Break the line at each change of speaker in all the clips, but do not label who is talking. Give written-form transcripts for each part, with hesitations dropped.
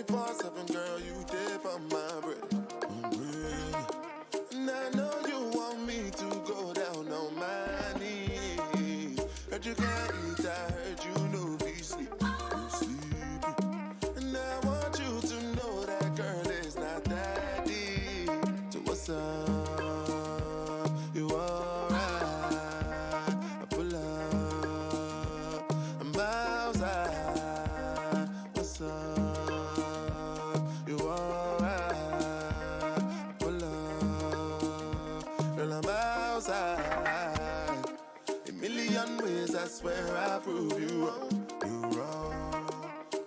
24/7, girl, you dip on my bread. And I know you want me to go down on my knees. Heard you can't eat, I heard you know be sleep. And I want you to know that girl is not that deep. So what's up? You alright? I pull up, I'm outside. What's up? You alright? I pull up, girl, I'm outside. A million ways, I swear I prove you wrong. You wrong.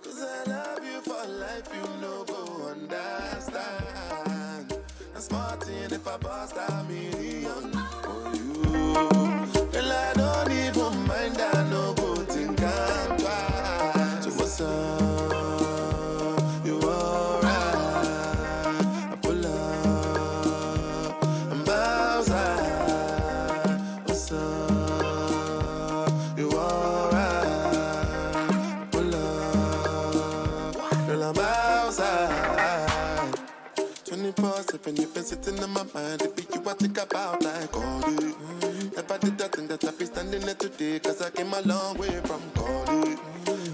Cause I love you for life, you know, go understand. I'm smarting if I bust a million for you. Girl, I don't even mind, I know go think I'm twice. So what's up? You alright? I pull up, I'm outside. What's up? You alright? Pull up, girl, I'm outside. 24/7, you've been sitting in my mind. It be you I think about like all day. Never did that thing that I be standing there today, cause I came a long way from college.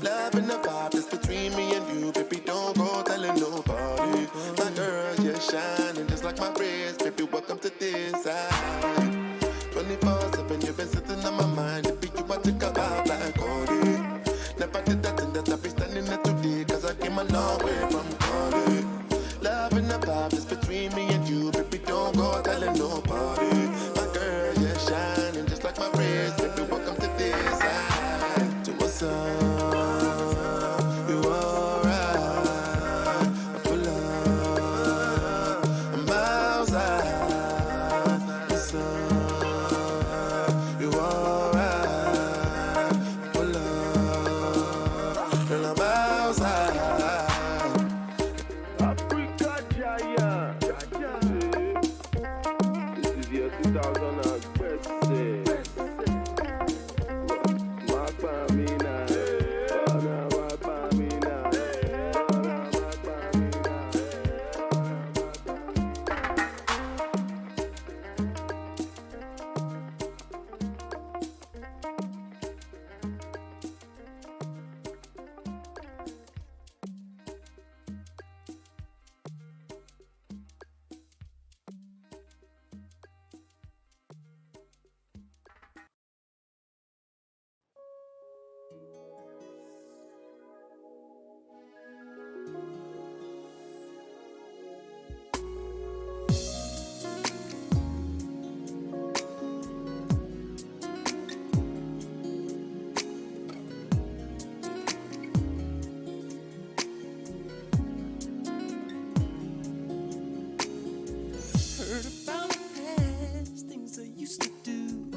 Love and the vibe that's between me and you, baby, don't go telling nobody. My girl, you're shining just like my wrist, baby, welcome to this side. 24/7, you've been sitting on my mind. It be you I think about like all day. Never did that thing that I be standing there today, cause I came a long way from college. Love and the vibe that's between me and you, baby, don't go telling nobody. My girl, you're shining just like my wrist, baby, welcome to this side. So what's up? You alright? I pull up, I'm outside. What's up? You alright? Pull up, girl, I'm outside.
Africa Giant. This is your 2000 birthday. My family now. My family now.
Heard about the past, things I used to do,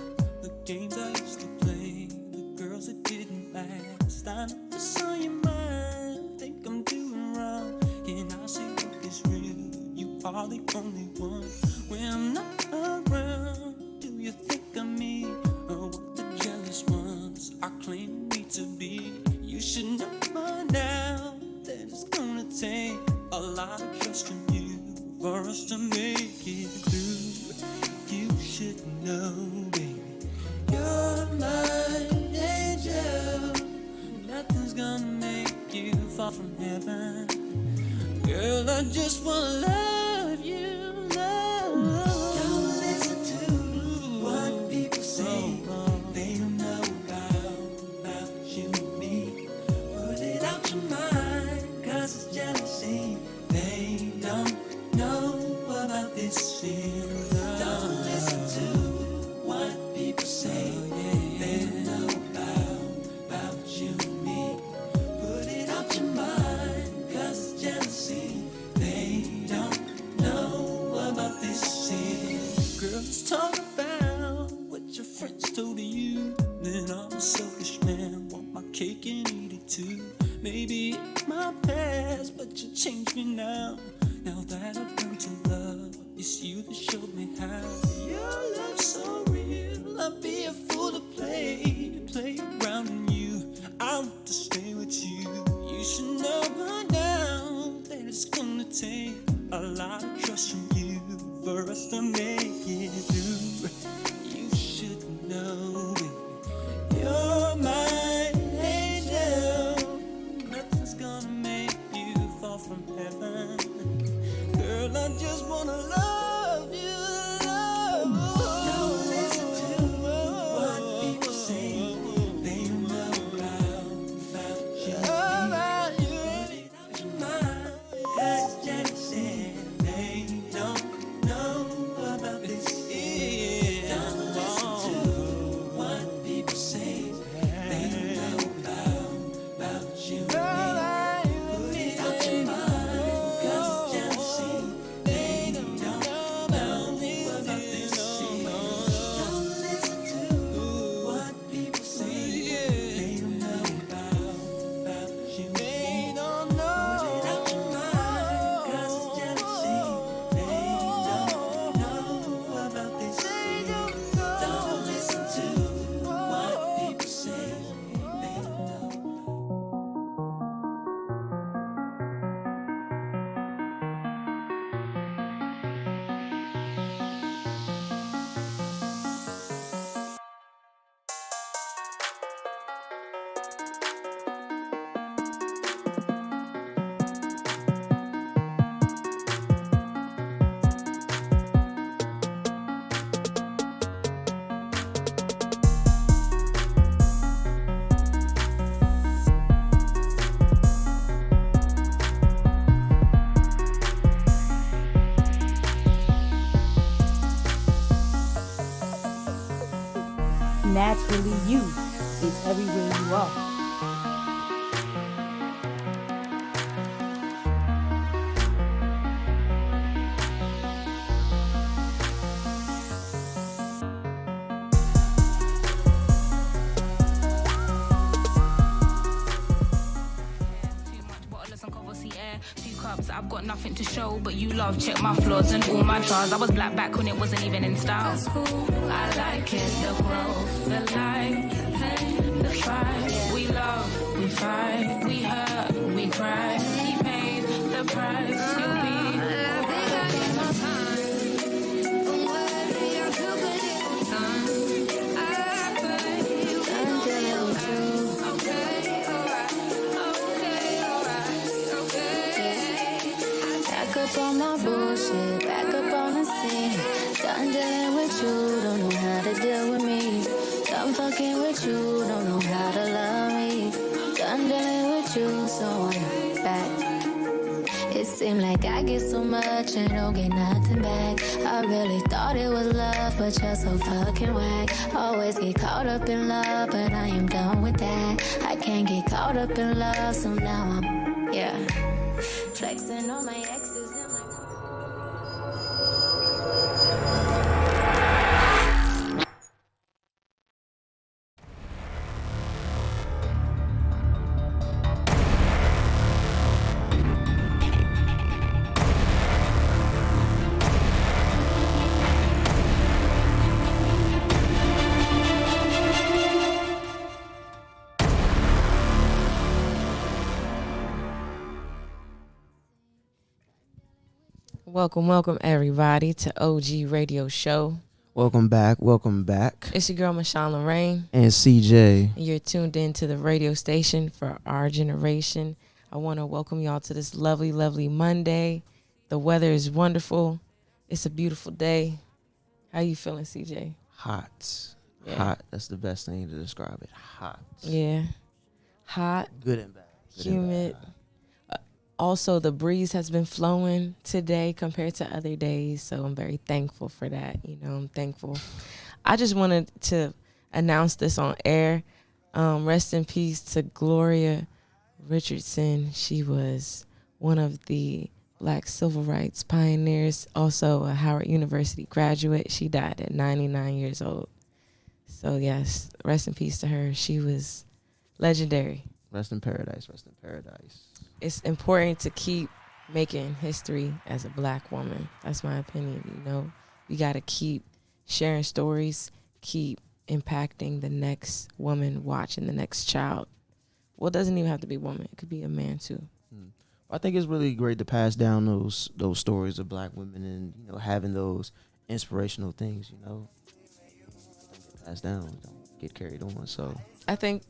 the games I used to play, the girls that didn't last. I never saw your mind, think I'm doing wrong. Can I say what is real? You are the only one. When I'm not around, do you think of me? Or what the jealous ones are claiming me to be? You should know by now that it's gonna take a lot of trust from you for us to make it through. You should know, baby, you're my angel. Nothing's gonna make you fall from heaven. Girl, I just wanna love you, love. Don't listen to what people say. They don't know about you and me. Put it out your mind, cause it's jealousy. They don't know about this feeling. Don't listen to what people say. They don't know about you and me. Put it out your mind, cause it's jealousy. They don't know about this feeling. Girls talk about what your friends told you. Then I'm a selfish man, want my cake and eat it too. Maybe my past, but you changed me now. Now that I've learned to love, it's you that showed me how. Your love's so real, I'd be a fool to play around in you. I want to stay with you. You should know by now gonna make it through. You should know it. You're my angel. Nothing's gonna make you fall from heaven. Girl, I just wanna love you. Don't listen to what people say. They don't know about you. About you. Put it out your mind. 'Cause Jack said they don't know about this. Don't listen to what people say. They don't know about you. Put it out your mind. 'Cause jealousy, they don't know about this. Don't listen to what people say. They don't know about you. They don't know. Put it out your mind. 'Cause jealousy, they don't know about this. Don't listen to what people say. They don't know.
Naturally You is everywhere you are.
Too much bottle of some Courvoisier air. 2 cups, I've got nothing to show, but you love. Check my flaws and all my flaws. I was black back when it wasn't even in style. That's cool. I like it, the growth, the light, the pain, the fight. We love, we fight, we hurt, we cry. He paid the price. You'll be.
Back up on my bullshit, back up on the scene. Done dealing with you, don't know how to deal with me. Done fucking with you, don't know how to love me. Done dealing with you, so I'm back. It seemed like I get so much and don't get nothing back. I really thought it was love, but you're so fucking whack. Always get caught up in love, but I am done with that. I can't get caught up in love, so now I'm, yeah, flexing on my exes and my...
Welcome everybody to OG Radio Show.
Welcome back.
It's your girl, Michelle Lorraine.
And CJ.
And you're tuned in to the radio station for our generation. I want to welcome y'all to this lovely, lovely Monday. The weather is wonderful. It's a beautiful day. How you feeling, CJ?
Hot.
Yeah.
Hot. That's the best thing to describe it. Hot.
Yeah. Hot.
Good and bad.
Humid. Also, the breeze has been flowing today compared to other days, so I'm very thankful for that. I'm thankful. I just wanted to announce this on air. Rest in peace to Gloria Richardson. She was one of the Black civil rights pioneers, also a Howard University graduate. She died at 99 years old. So, yes, rest in peace to her. She was legendary.
Rest in paradise. Rest in paradise.
It's important to keep making history as a Black woman. That's my opinion. We got to keep sharing stories, keep impacting the next woman watching, the next child. Well, it doesn't even have to be a woman. It could be a man too.
I think it's really great to pass down those stories of Black women and having those inspirational things, you know, don't get passed down, don't get carried on. So
I think,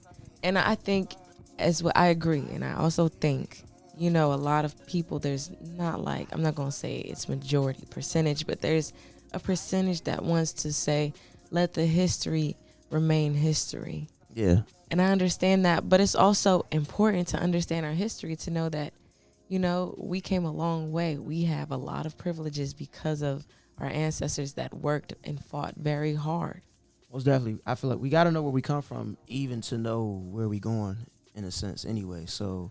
and I think as well, I agree. And I also think, you know, a lot of people, there's not like, I'm not going to say it's majority percentage, but there's a percentage that wants to say, let the history remain history.
yeah,
And I understand that, but it's also important to understand our history to know that, you know, we came a long way. We have a lot of privileges because of our ancestors that worked and fought very hard.
most definitely. I feel like we got to know where we come from, even to know where we going, in a sense. Anyway, so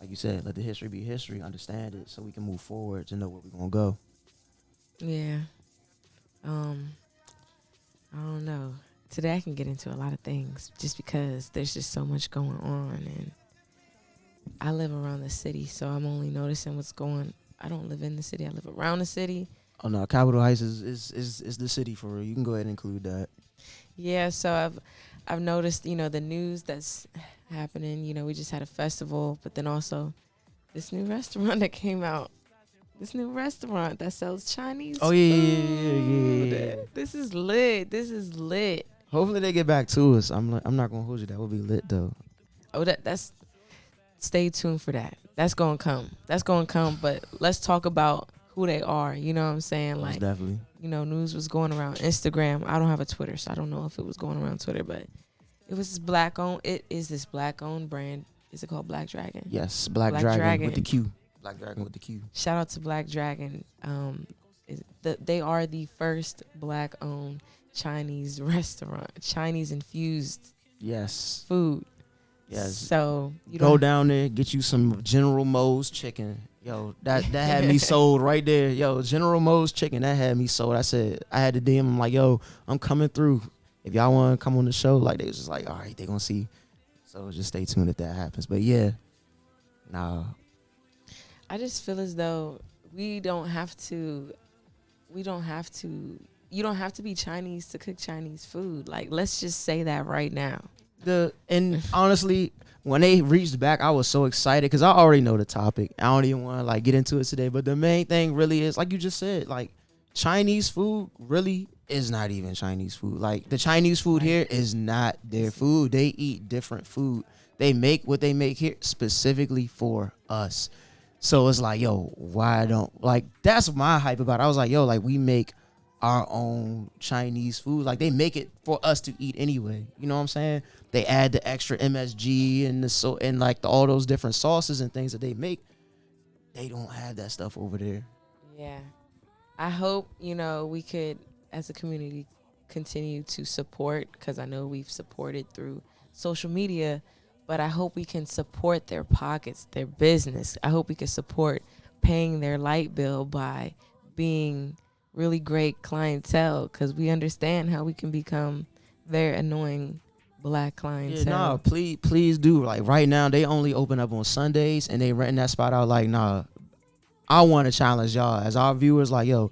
like you said, let the history be history. Understand it, so we can move forward to know where we're gonna go.
Yeah. I don't know. Today I can get into a lot of things just because there's just so much going on, and I live around the city, so I'm only noticing what's going. I don't live in the city. I live around the city.
Oh no, Capitol Heights is the city for real. You can go ahead and include that.
Yeah, so I've noticed, you know, the news that's happening. You know, we just had a festival, but then also this new restaurant that came out. This new restaurant that sells Chinese
Oh yeah.
food. This is lit. This is lit.
Hopefully they get back to us. I'm not gonna hold you. That would be lit though.
Oh, that's. Stay tuned for that. That's gonna come. That's gonna come. But let's talk about who they are. You know what I'm saying?
Most
Like,
definitely.
you know, news was going around Instagram. I don't have a Twitter, so I don't know if it was going around Twitter, but it was this black owned. It is this black owned brand. Is it called Black Dragon?
Yes, Black
Black
Dragon
Dragon.
with the Q. Black Dragon with the Q.
Shout out to Black Dragon. They are the first black owned Chinese restaurant, Chinese infused
Yes.
food.
Yes.
So you
Go
don't
down there, get you some General Mo's chicken. Yo, that had me sold right there. Yo, General Mo's chicken, that had me sold. I said, I had to DM him like, yo, I'm coming through. If y'all want to come on the show, like, they was just like, all right, they gonna see. So just stay tuned if that happens. But yeah, nah.
I just feel as though you don't have to be Chinese to cook Chinese food. Like, let's just say that right now.
And honestly, when they reached back, I was so excited because I already know the topic. I don't even want to like get into it today. But the main thing really is, like you just said, like Chinese food really is not even Chinese food. Like the Chinese food here is not their food. They eat different food. They make what they make here specifically for us. So it's like, yo, why don't, like, that's my hype about it. I was like, yo, like, we make our own Chinese food. Like, they make it for us to eat anyway. You know what I'm saying? They add the extra MSG and all those different sauces and things that they make. They don't have that stuff over there.
Yeah. I hope, you know, we could, as a community, continue to support, because I know we've supported through social media, but I hope we can support their pockets, their business. I hope we can support paying their light bill by being really great clientele, because we understand how we can become very annoying black clientele.
Yeah, nah, please do. Like, right now, they only open up on Sundays, and they renting that spot out. Like, nah, I want to challenge y'all as our viewers. Like, yo,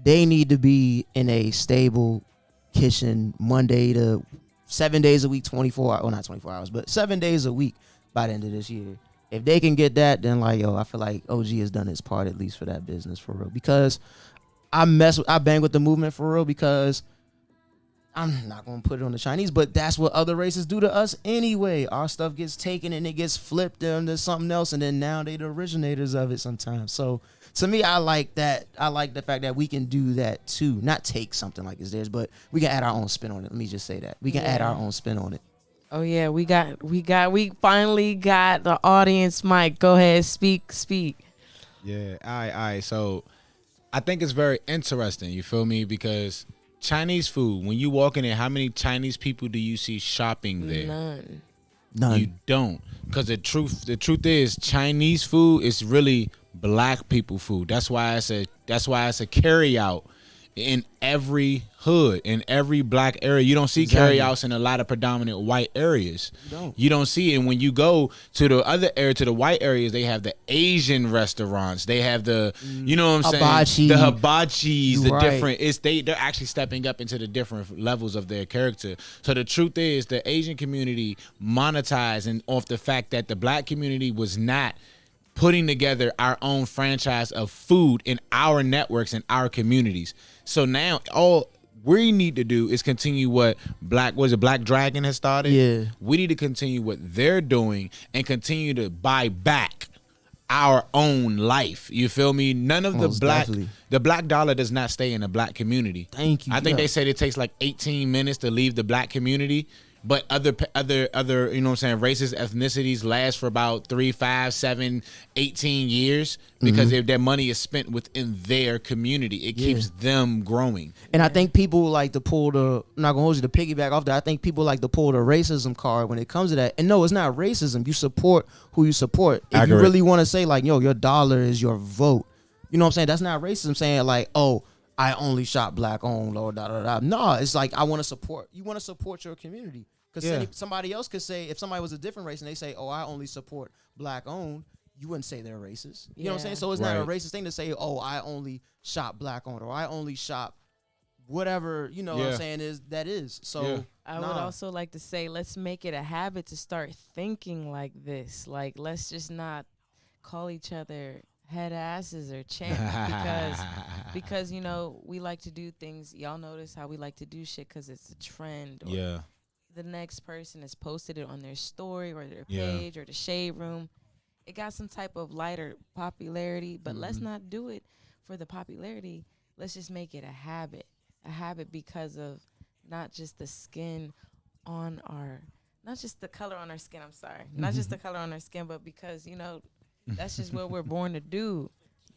they need to be in a stable kitchen Monday to 7 days a week, 24 hours. Well, not 24 hours, but 7 days a week by the end of this year. If they can get that, then, like, yo, I feel like OG has done its part, at least for that business, for real. Because I bang with the movement, for real, because I'm not going to put it on the Chinese, but that's what other races do to us anyway. Our stuff gets taken and it gets flipped into something else, and then now they the originators of it sometimes. So to me, I like that. I like the fact that we can do that too. Not take something like it's theirs, but we can add our own spin on it. Let me just say that. We can add our own spin on it.
Oh yeah, we finally got the audience mic. Go ahead, speak.
Yeah, all right. So I think it's very interesting, you feel me? Because Chinese food, when you walk in there, how many Chinese people do you see shopping there?
None.
You don't. Because the truth is, Chinese food is really black people food. That's why it's a carry out in every hood, in every black area. You don't see carry outs in a lot of predominant white areas. You don't see it. And when you go to the other area, to the white areas, they have the Asian restaurants. They have the, you know what I'm saying? The hibachis, the different, they're actually stepping up into the different levels of their character. So the truth is, the Asian community monetized and off the fact that the black community was not putting together our own franchise of food in our networks and our communities. So now all we need to do is continue what Black Dragon has started.
Yeah.
We need to continue what they're doing and continue to buy back our own life. You feel me? None of
Most definitely.
the black dollar does not stay in the black community.
Thank you.
I think
Yeah.
they said it takes like 18 minutes to leave the black community. But other, you know what I'm saying, races, ethnicities last for about 3, 5, 7, 18 years because if their money is spent within their community, it keeps them growing.
And I think people like to pull I'm not gonna hold you to piggyback off that. I think people like to pull the racism card when it comes to that. And no, it's not racism. You support who you support. If you really want to say like, yo, your dollar is your vote, you know what I'm saying? That's not racism saying like, oh, I only shop black owned or da da da. No, it's like I want to support. You want to support your community. Because somebody else could say, if somebody was a different race and they say, oh, I only support black owned, you wouldn't say they're racist. You know what I'm saying? So it's not a racist thing to say, oh, I only shop black owned or I only shop whatever, you know what I'm saying, is. So
I would also like to say, let's make it a habit to start thinking like this. Like, let's just not call each other head asses or champ because you know, we like to do things. Y'all notice how we like to do shit because it's a trend. Or the next person has posted it on their story or their page or the shade room. It got some type of lighter popularity, but let's not do it for the popularity. Let's just make it a habit because of not just the skin on our, not just the color on our skin, not just the color on our skin, but because, you know, that's just what we're born to do.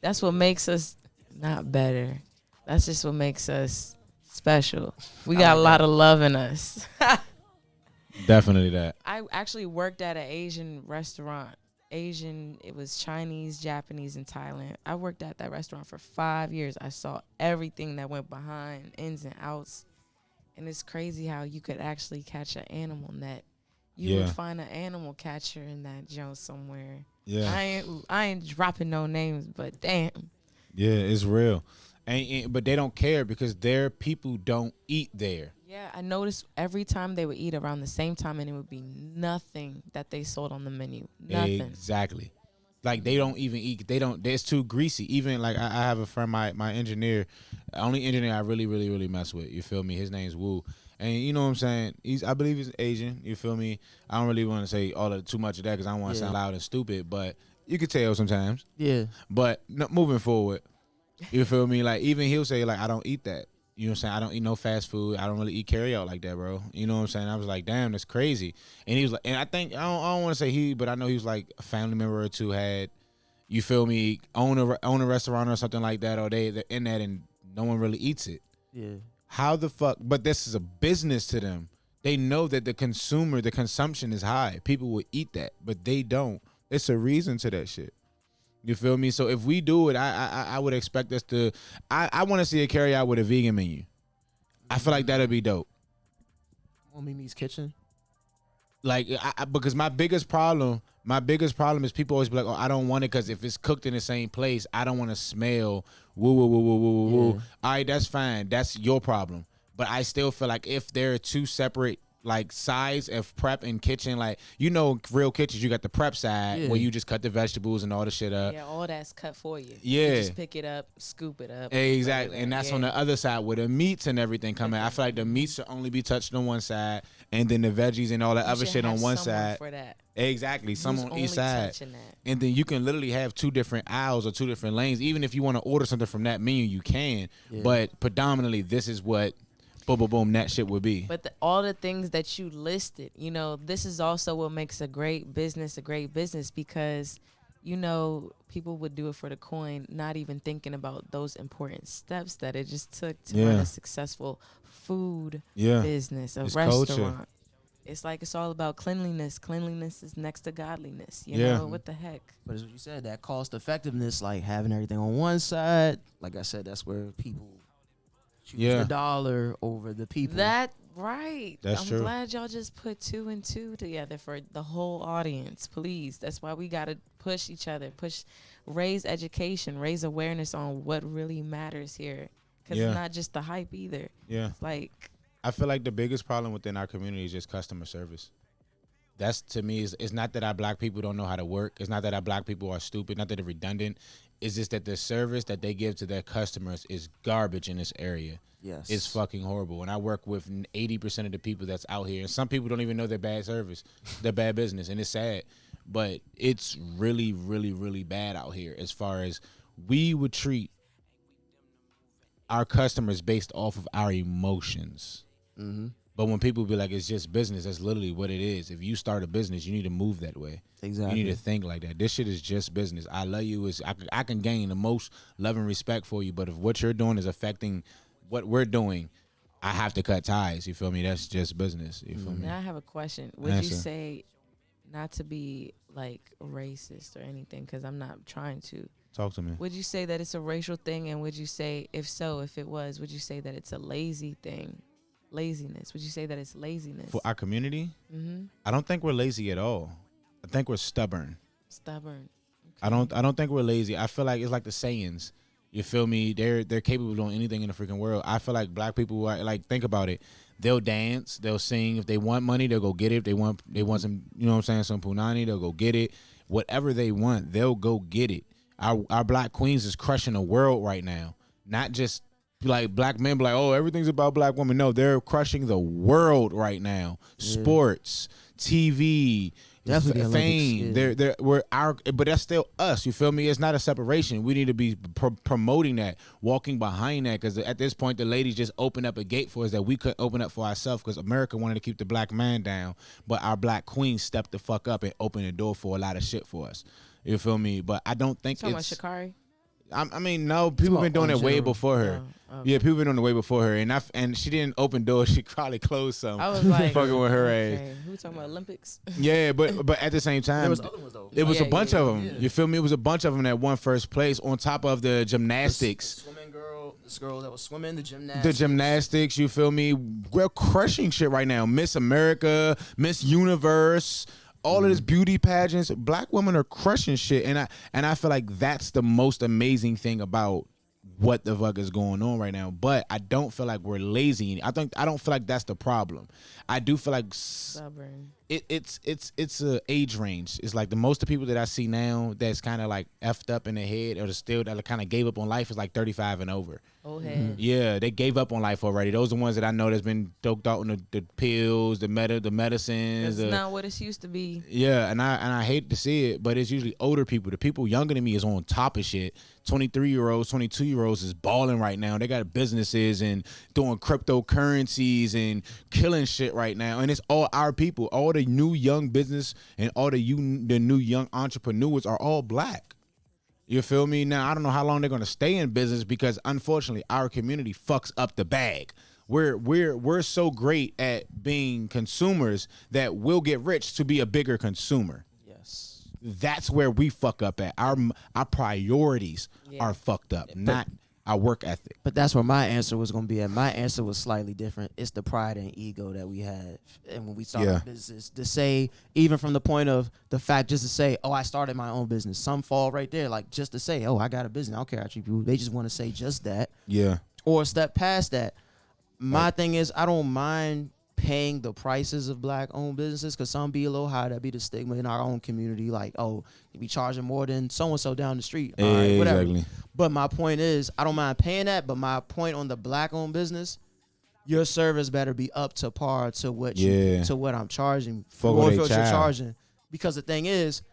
That's what makes us not better. That's just what makes us special. We got a lot of love in us.
Definitely that.
I actually worked at an Asian restaurant. It was Chinese, Japanese, and Thailand. I worked at that restaurant for 5 years. I saw everything that went behind, ins and outs. And it's crazy how you could actually catch an animal net. You would find an animal catcher in that joint somewhere. Yeah. I ain't dropping no names, but damn.
Yeah, it's real. But they don't care because their people don't eat there.
Yeah, I noticed every time they would eat around the same time, and it would be nothing that they sold on the menu. Nothing.
Exactly. Like they don't even eat. It's too greasy. Even like I have a friend, my engineer, only engineer I really mess with. You feel me? His name's Wu, and you know what I'm saying. I believe he's Asian. You feel me? I don't really want to say too much of that because I don't want to sound loud and stupid, but you could tell sometimes. Yeah. But moving forward, you feel me? Like even he'll say like I don't eat that. You know what I'm saying? I don't eat no fast food. I don't really eat carry out like that, bro. You know what I'm saying? I was like, damn, that's crazy. And he was like, and I think, I don't want to say he, but I know he was like a family member or two had, you feel me, own a restaurant or something like that, or they're in that and no one really eats it. Yeah. How the fuck? But this is a business to them. They know that the consumption is high. People will eat that, but they don't. It's a reason to that shit. You feel me? So if we do it, I would expect us to. I want to see a carry out with a vegan menu. I feel like that'd be dope.
On Mimi's Kitchen.
Like, because my biggest problem is people always be like, oh, I don't want it because if it's cooked in the same place, I don't want to smell woo. All right, that's fine. That's your problem. But I still feel like if there are two separate like sides of prep and kitchen, like, you know, real kitchens, you got the prep side where you just cut the vegetables and all the shit up.
Yeah, all that's cut for you.
Yeah.
You just pick it up, scoop it up.
Exactly. And that's on the other side where the meats and everything come in. I feel like the meats should only be touched on one side and then the veggies and all that other shit on one side.
For that.
Exactly. Some on each side. And then you can literally have two different aisles or two different lanes. Even if you want to order something from that menu, you can. Yeah. But predominantly, this is what boom, that shit would be.
But all the things that you listed, you know, this is also what makes a great business because, you know, people would do it for the coin, not even thinking about those important steps that it just took to run a successful food business, a restaurant. Culture. It's like it's all about cleanliness. Cleanliness is next to godliness. You know, what the heck? But
as you said, that cost effectiveness, like having everything on one side, like I said, that's where people choose the dollar over the people.
That's right.
I'm
glad y'all just put 2 and 2 together for the whole audience. Please. That's why we got to push each other, raise education, raise awareness on what really matters here. Because it's not just the hype either. Yeah. It's like,
I feel like the biggest problem within our community is just customer service. That's to me is it's not that our black people don't know how to work. It's not that our black people are stupid. Not that they're redundant. It's just that the service that they give to their customers is garbage in this area.
Yes.
It's fucking horrible. And I work with 80% of the people that's out here. And some people don't even know they're bad service, they're bad business, and it's sad. But it's really, really, really bad out here as far as we would treat our customers based off of our emotions.
Mm-hmm.
But when people be like, it's just business, that's literally what it is. If you start a business, you need to move that way.
Exactly.
You need to think like that. This shit is just business. I love you. I can gain the most love and respect for you, but if what you're doing is affecting what we're doing, I have to cut ties. You feel me? That's just business. You feel me?
Now I have a question. Would
Answer.
you say, not to be like racist or anything, because I'm not trying to.
Talk to me.
Would you say that it's a racial thing? And would you say, if so, if it was, would you say that it's a lazy thing? Laziness. Would you say that it's laziness?
For our community,
Mm-hmm.
I don't think we're lazy at all. I think we're stubborn.
Stubborn.
I don't think we're lazy. I feel like it's like the sayings. You feel me? They're capable of doing anything in the freaking world. I feel like black people are like, think about it. They'll dance, they'll sing. If they want money, they'll go get it. If they want some, you know what I'm saying, some punani, they'll go get it. Whatever they want, they'll go get it. Our black queens is crushing the world right now. Not just like black men be like, oh, everything's about black women. No, they're crushing the world right now. Yeah. Sports, TV,
definitely
fame.
Yeah.
But that's still us. You feel me? It's not a separation. We need to be promoting that, walking behind that, because at this point, the ladies just opened up a gate for us that we couldn't open up for ourselves, because America wanted to keep the black man down, but our black queens stepped the fuck up and opened the door for a lot of shit for us. You feel me? But I don't think
Talking
it's.
about Sha'Carri?
I mean, no, people been doing it way before her.
Oh, okay.
Yeah, people been doing it way before her, and she didn't open doors. She probably closed some.
I was like,
fucking with her
okay.
ass.
Who talking about Olympics?
Yeah, but at the same time,
there was other ones though.
It was a bunch of them.
Yeah.
You feel me? It was a bunch of them that won first place on top of the gymnastics.
The swimming girl, this girl that was swimming, the
gymnastics. You feel me? We're crushing shit right now. Miss America, Miss Universe. All of this beauty pageants, black women are crushing shit, and I feel like that's the most amazing thing about what the fuck is going on right now. But I don't feel like we're lazy. I don't feel like that's the problem. I do feel like
Stubborn.
It's a age range. It's like the most of the people that I see now that's kind of like effed up in the head, or still that kind of gave up on life, is like 35 and over.
Old head.
Yeah, they gave up on life already. Those are the ones that I know that's been doped out on the pills, the medicines.
It's not what it used to be.
Yeah, and I hate to see it, but it's usually older people. The people younger than me is on top of shit. 23-year-olds, 22-year-olds is balling right now. They got businesses and doing cryptocurrencies and killing shit right now. And it's all our people. All the new young business and all the new young entrepreneurs are all black. You feel me? Now, I don't know how long they're going to stay in business, because unfortunately our community fucks up the bag. We're so great at being consumers that we'll get rich to be a bigger consumer.
Yes.
That's where we fuck up at. Our priorities are fucked up, not our work ethic.
But that's where my answer was going to be at. My answer was slightly different. It's the pride and ego that we had. And when we started business, to say, even from the point of the fact, just to say, oh, I started my own business. Some fall right there, like just to say, oh, I got a business. I don't care how treat people. They just want to say just that.
Yeah.
Or step past that. My thing is, I don't mind paying the prices of black-owned businesses, because some be a little high. That be the stigma in our own community. Like, oh, you be charging more than so-and-so down the street. All right, whatever.
Exactly.
But my point is, I don't mind paying that. But my point on the black-owned business, your service better be up to par to what to what I'm charging.
Fuck
or
what
what
they
you're
charge.
charging. Because the thing is,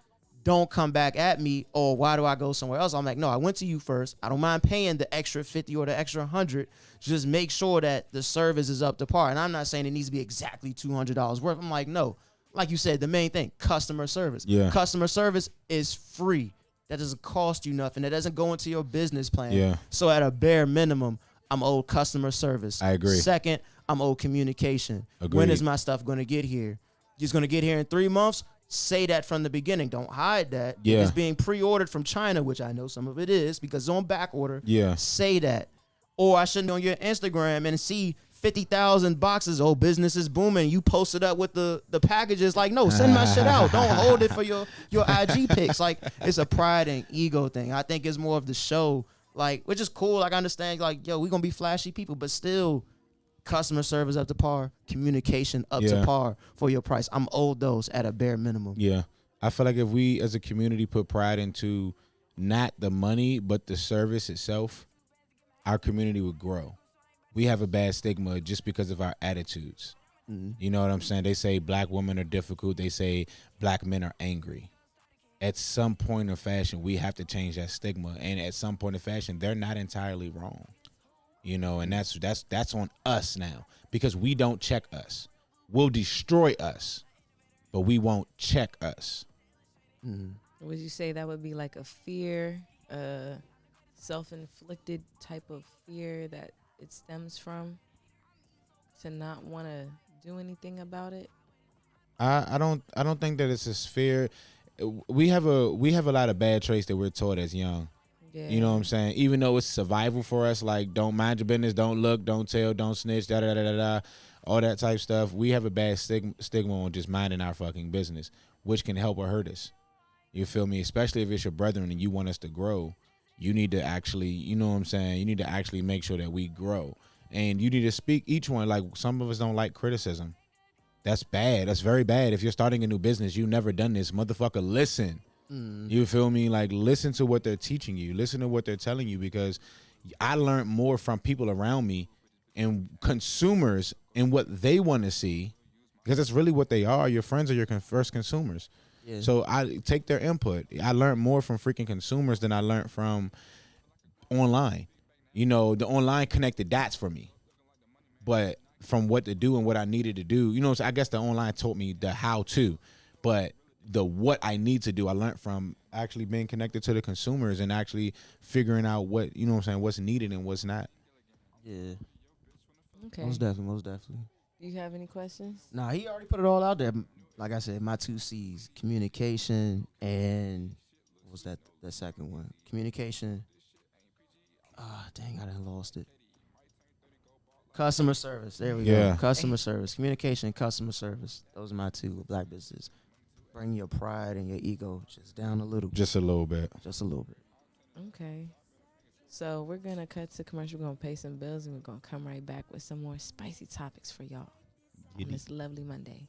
don't come back at me, or why do I go somewhere else? I'm like, no, I went to you first. I don't mind paying the extra 50 or the extra 100. Just make sure that the service is up to par. And I'm not saying it needs to be exactly $200 worth. I'm like, no. Like you said, the main thing, customer service.
Yeah.
Customer service is free. That doesn't cost you nothing. That doesn't go into your business plan.
Yeah.
So at a bare minimum, I'm owed customer service.
I agree.
Second, I'm owed communication.
Agreed.
When is my stuff going to get here? Just going to get here in 3 months? Say that from the beginning. Don't hide that.
Yeah.
If it's being pre-ordered from China, which I know some of it is, because it's on back order.
Yeah.
Say that. Or I shouldn't be on your Instagram and see 50,000 boxes. Oh, business is booming. You post it up with the packages. Like, no, send my shit out. Don't hold it for your IG pics. Like, it's a pride and ego thing. I think it's more of the show, like, which is cool. Like, I understand, like, yo, we gonna be flashy people, but still, customer service up to par, communication up to par for your price. I'm owed those at a bare minimum.
Yeah. I feel like if we as a community put pride into not the money, but the service itself, our community would grow. We have a bad stigma just because of our attitudes. You know what I'm saying? They say black women are difficult. They say black men are angry. At some point of fashion, we have to change that stigma. And at some point of fashion, they're not entirely wrong. You know, and that's on us now because we don't check us. We'll destroy us, but we won't check us.
Would you say that would be like a fear, self-inflicted type of fear that it stems from, to not want to do anything about it?
I don't think that it's a fear. We have a lot of bad traits that we're taught as young.
Yeah.
You know what I'm saying? Even though it's survival for us, like don't mind your business, don't look, don't tell, don't snitch, da da da da da, all that type stuff. We have a bad stigma on just minding our fucking business, which can help or hurt us. You feel me? Especially if it's your brethren and you want us to grow, you need to actually, you know what I'm saying? You need to actually make sure that we grow, and you need to speak each one. Like some of us don't like criticism. That's bad. That's very bad. If you're starting a new business, you never done this, motherfucker. Listen. You feel me? Like, listen to what they're teaching you. Listen to what they're telling you, because I learned more from people around me and consumers and what they want to see, because that's really what they are. Your friends are your first consumers. Yeah. So I take their input. I learned more from freaking consumers than I learned from online. You know, the online connected dots for me. But from what to do and what I needed to do, you know, so I guess the online taught me the how to, but the what I need to do, I learned from actually being connected to the consumers and actually figuring out what, you know what I'm saying, what's needed and what's not.
Yeah.
Okay.
Most definitely.
Do you have any questions?
Nah, he already put it all out there. Like I said, my 2 C's, communication and what was that second one? Communication. Dang, I done lost it. Customer service. There we go. Customer service. Communication, customer service. Those are my 2 black businesses. Bring your pride and your ego just down a little bit.
Just a little bit.
Just a little bit.
Okay. So we're going to cut to commercial. We're going to pay some bills, and we're going to come right back with some more spicy topics for y'all on this lovely Monday.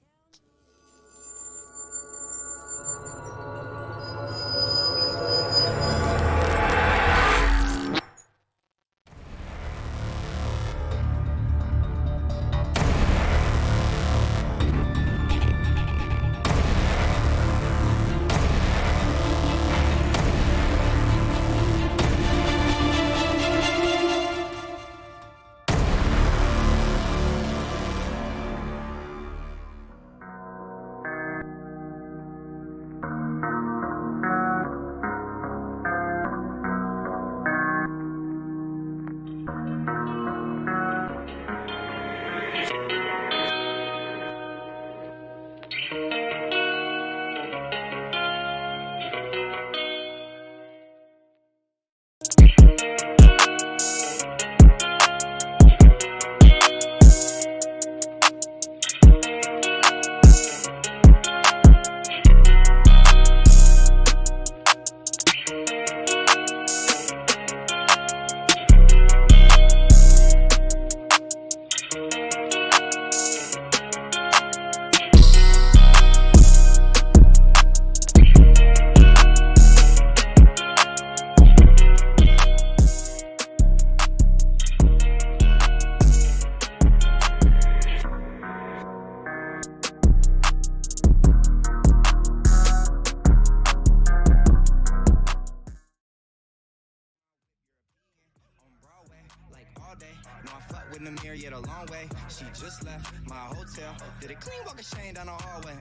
Did it clean, walk a shame down the hallway.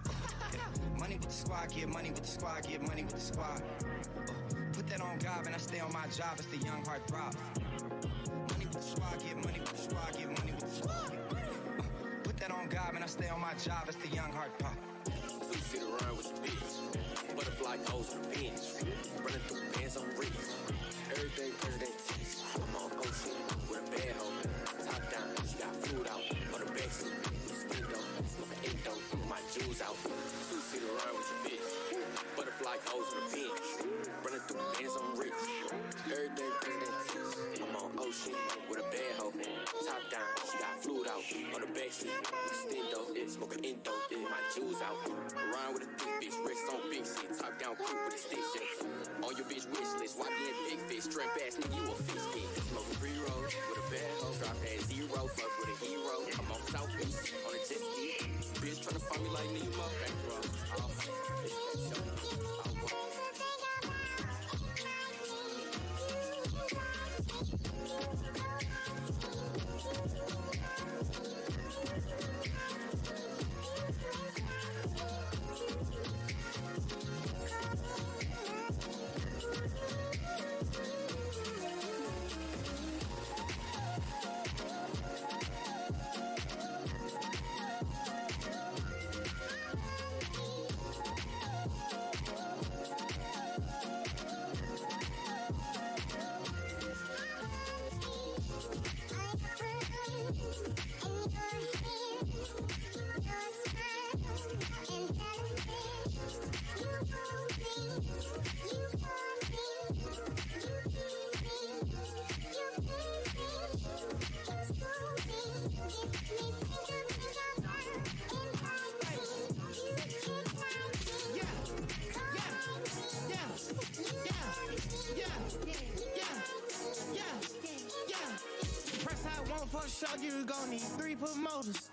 Money with the squad, get money with the squad, get money with the squad. Put that on God, and I stay on my job, it's the young heart throb. Money with the squad, get money with the squad, get money with the squad. Put that on God, and I stay on my job, it's the young heart pop.
We sit around with the bitch, butterfly goes with the bench, running through bands on reeds. Everything president teach. I'm on ocean with a bad hoe, top down, she got food out on the backseat. Smoking Indo, my jewels out. 2-seater around with your bitch. Butterfly goes with a bench. Running through bands, I'm rich. Everything president. I'm on ocean with a bad hoe. Top down, she got fluid out. On the back street, extendo, smoking endo, my jewels out. Rhyme with a thick bitch, rest on big shit. Top down, cool with a stick shift. On your bitch wish list, why be in big fish? Strap ass nigga, you a fish kid. Smoking pre-rolls with a bad hoe. Drop that zero, fuck with a hero. I'm on South Beach, on a jet ski. Bitch tryna find me like Nemo. Back row, off, bitch, that show. I want
For sure, you gon' need 3 promoters.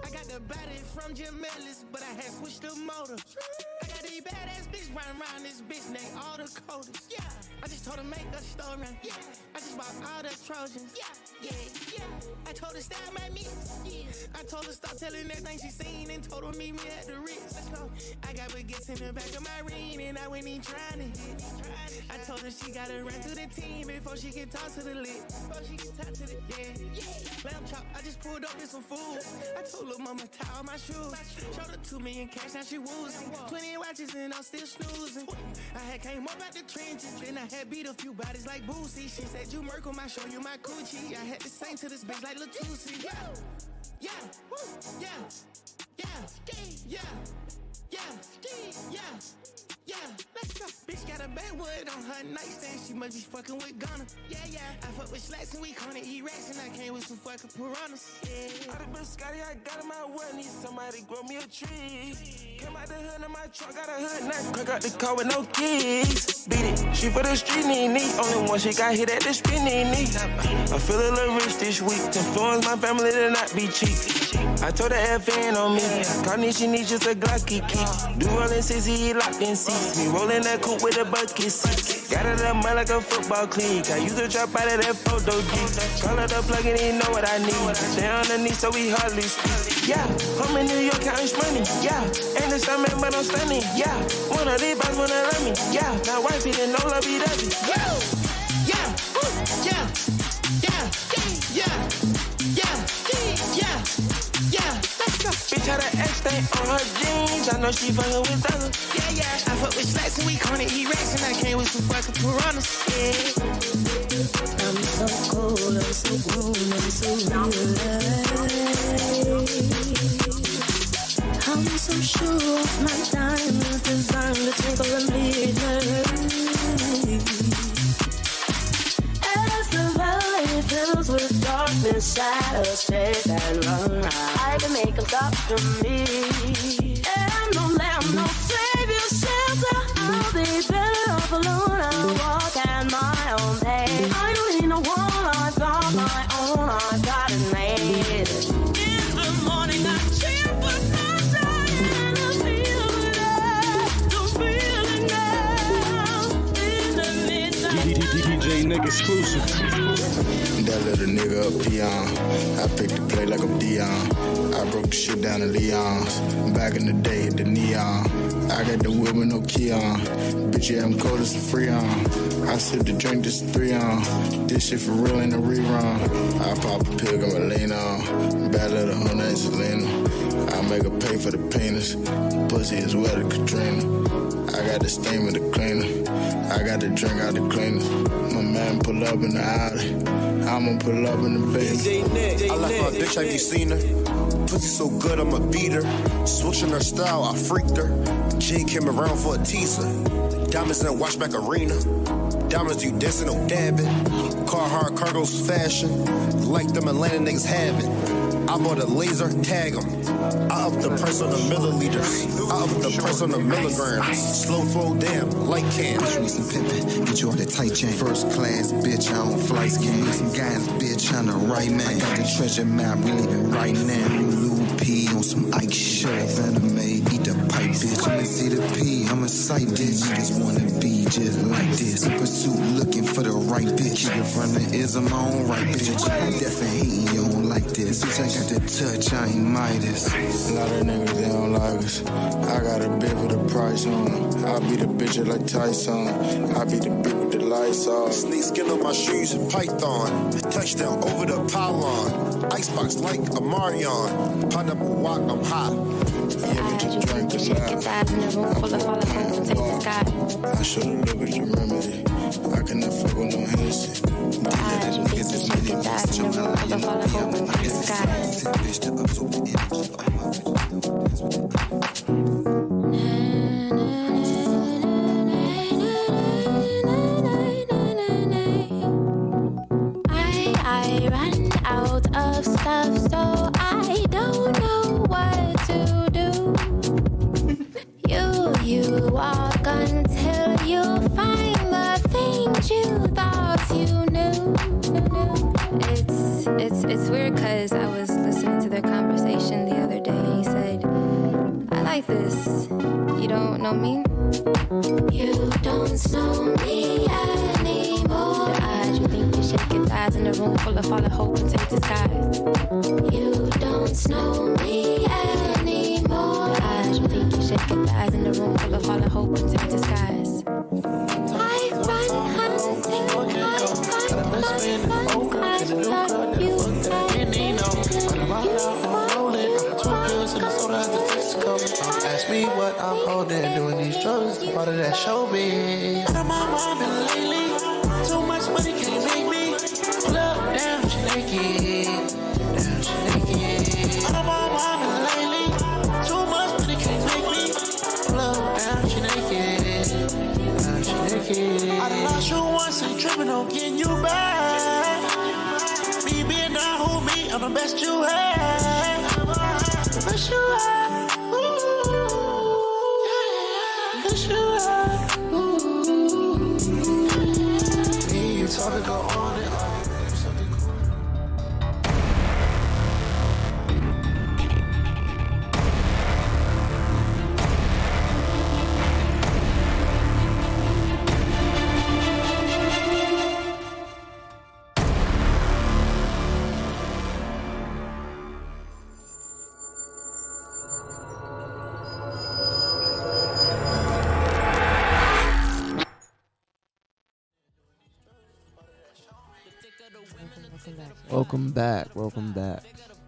I got the body from Jim Ellis, but I had switched the motor. I got these badass bitch riding around this bitch named all the coders. Yeah, I just told her make a story. Yeah, I just bought all the Trojans. Yeah. I told her style my mix. Yeah, I told her stop telling everything she seen and told her meet me at the Ritz. Let's go. I got baguettes in the back of my ring and I went in trying to hit. I told her she gotta run to the team before she can talk to the lit. Before she can talk to the lamb chop. I just pulled up with some food. I told her mama tie all my shoes. Showed her 2 million cash, now she woozing. 20 watches and I'm still snoozing. I had came up out the trenches, then I had beat a few bodies like Boosie. She said you Merkle, I show you my coochie. I had to sing to this bitch like Latusi. Yeah, let's go. Bitch got a backwood on her nightstand. She must be fucking with Ghana. Yeah. I fuck with slacks and we gonna eat rats. And I came with some fucking piranhas. Yeah. Out of Biscotti, I got in my well. Need somebody grow me a tree. Came out the hood in my truck, got a hood knife. Crack out the car with no keys. Beat it, she for the street knee. Only one she got hit at the spinning knee. I feel a little rich this week. To influence my family to not be cheap. I told her FN on me. Carnation needs just a Glocky key. Do rollin' 60, locked in seats. Me rollin' that coupe with a bucket seat. Got it up mud like a football clique. I use a trap out of that photo geek. Call her the plug and he know what I need. Stay underneath so we hardly speak. Yeah, I'm in New York counting money. Yeah, ain't the summer but I'm stunning. Yeah, one of these boys wanna love me. Yeah, now wife it and no lovey-dovey. Yeah. Let's go. Bitch had an X stain on her jeans. I know she fucking with others. Yeah. I fuck with slacks and we gonna eat rats. And I came with some fucking piranhas. Yeah.
I'm so cold, I'm so cool, I'm so real. I'm so sure of my diamonds designed to twinkle and bleed. As the valley fills with darkness, shadows chase and run. I can make them stop for me. And no lamb, no savior, shelter. I'll be better off alone. I'll walk at my own pace. I don't need no one. I've got my own. I've got it made. In the morning, I cheer for sunshine. And I feel it. Don't feel it now. In the midnight.
DJ Nick exclusive.
That little nigga up Dion. I picked the play like I'm Dion. I broke the shit down to Leon's. Back in the day at the Neon. I got the wheel with no key on. Bitch, yeah, I'm cold as a Freon. I sip the drink, this 3 on. This shit for real ain't a rerun. I pop a pill, I'ma lean on. Bad little hoe named Selena. I make her pay for the penis. Pussy is wet as Katrina. I got the steam with the cleaner. I got the drink out the cleaner. My man pull up in the Audi. I'ma pull up in the bed.
I like my bitch, have you seen her? Pussy so good, I'ma beat her. Switching her style, I freaked her. She came around for a teaser. Diamonds in a watchback arena. Diamonds you dancing on dabbing. Carhartt cargo's fashion. Like them Atlanta niggas having. I bought a laser, tag 'em. I up the price on the milliliters. I up the price on the milligrams. Slow flow down, like cans.
Bitch, need some pimpin', get you all that tight chain. First class, bitch, I don't flight scan. Need some guys, bitch, I'm the right man. I got the treasure map, we leaving right now. Lulu P on some Ike shit. Anime, eat the pipe, bitch. I'ma see the P, I'ma sight this. Niggas wanna be just like this. In pursuit, looking for the right bitch. Keep it from the ism, I don't right, bitch. Definitely hating, you don't like this. Bitch, I got the touch, I ain't Midas.
A lot of niggas, they don't like us. I got a bit with a price on them. I be the bitch like Tyson. I be the bitch with the lights off.
Snake skin on my shoes, Python. Touchdown over the pylon. Icebox like a Marion. Pineapple walk, I'm hot.
Yeah, but you drink a lot. I should've looked at the remedy. I cannot fuck with no Hennessy.
Niggas is really best. You know, I'm I run out of stuff, so I don't know what to do. You walk until you find the things you thought you knew. It's weird because I was listening to their conversation the other day. He said, I like this. You don't know me? You don't know me anymore. The eyes you think you shake your thighs in a room full of fallen hope and take disguise. You don't know me anymore. The eyes you think you shake your thighs in a room full of fallen hope and take disguise. I run hunting,
Ask me what I'm holding, doing these drugs, part of that show me. I'm on my mind lately, too much money can't make me. Pull up, damn, she naked, damn, she naked. I'm on my mind lately, too much money can't make me. Pull up, damn, she naked, damn, she naked. I done lost you once, ain't tripping on getting you back. Me being down who me, I'm the best you had. Best you had. Talking go on and on.
Welcome back. Welcome back.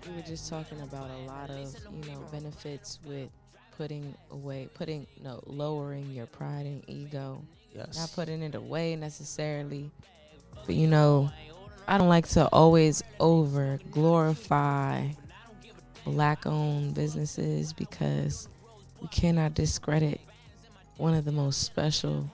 We were just talking about a lot of, benefits with lowering your pride and ego.
Yes.
Not putting it away necessarily. But, I don't like to always over glorify black-owned businesses because we cannot discredit one of the most special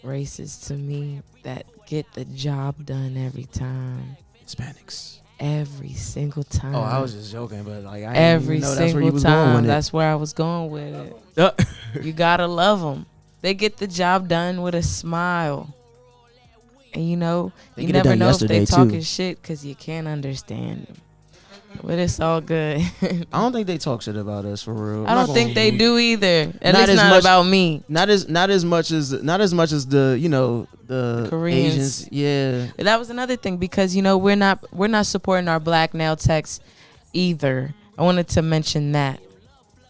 races to me that get the job done every time.
Hispanics.
Every single time.
Oh, I was just joking, but like I
every
didn't even know
single
that's where you was
time.
going with it.
That's where I was going with it. You gotta love them. They get the job done with a smile, and you never know if they talking shit because you can't understand them. But it's all good.
I don't think they talk shit about us for real.
I don't think they do either. At least not about me.
Not as much as the the
Koreans.
Asians. Yeah.
That was another thing because we're not supporting our black nail techs either. I wanted to mention that.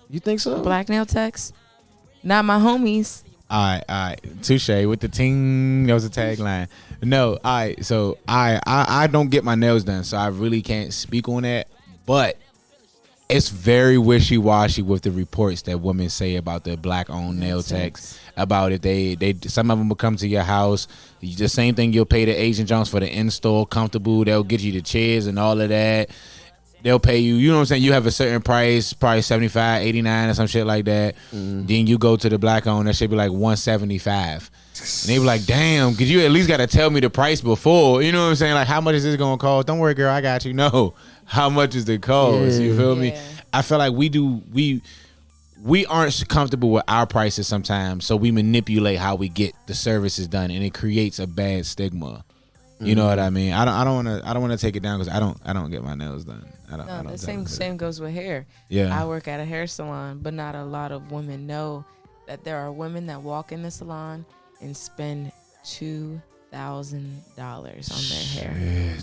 You think so?
Black nail techs, not my homies.
All right. Touche with the ting. That was a tagline. No, all right. So I don't get my nails done, so I really can't speak on that. But it's very wishy-washy with the reports that women say about the black-owned nail techs. About if they some of them will come to your house. The same thing you'll pay the Asian Jones for the install, comfortable. They'll get you the chairs and all of that. they'll pay you. You know what I'm saying? You have a certain price, probably 75, 89 or some shit like that. Then you go to the black owned, that should be like 175. And they be like, damn, cause you at least gotta tell me the price before. You know what I'm saying? Like, how much is this gonna cost? Don't worry, girl, I got you. No, how much is the cost? You feel me? I feel like we aren't comfortable with our prices sometimes, so we manipulate how we get the services done, and it creates a bad stigma. You know what I mean? I don't want to take it down because I don't get my nails done. I don't
The same goes with hair.
Yeah.
I work at a hair salon, but not a lot of women know that there are women that walk in the salon and spend $2,000 on their hair.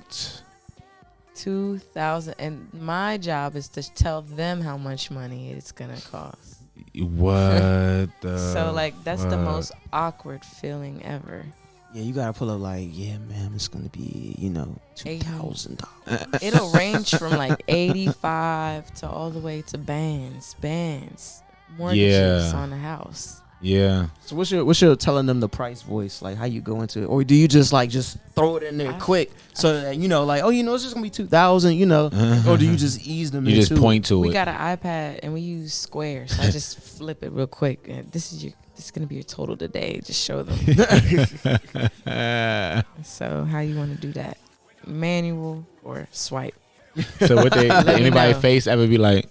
$2,000, and my job is to tell them how much money it's gonna cost.
What?
So like that's the most awkward feeling ever.
Yeah, you gotta pull up like, yeah, man, it's gonna be, $2,000.
It'll range from like 85 to all the way to bands, mortgages on the house.
Yeah.
So what's your telling them the price voice? Like how you go into it, or do you just throw it in there quick so that it's just gonna be 2,000, or do you just ease them?
You just point to it.
We got an iPad and we use Square, so I just flip it real quick. And this is gonna be your total today. Just show them. So how you want to do that? Manual or swipe?
So what anybody face ever be like?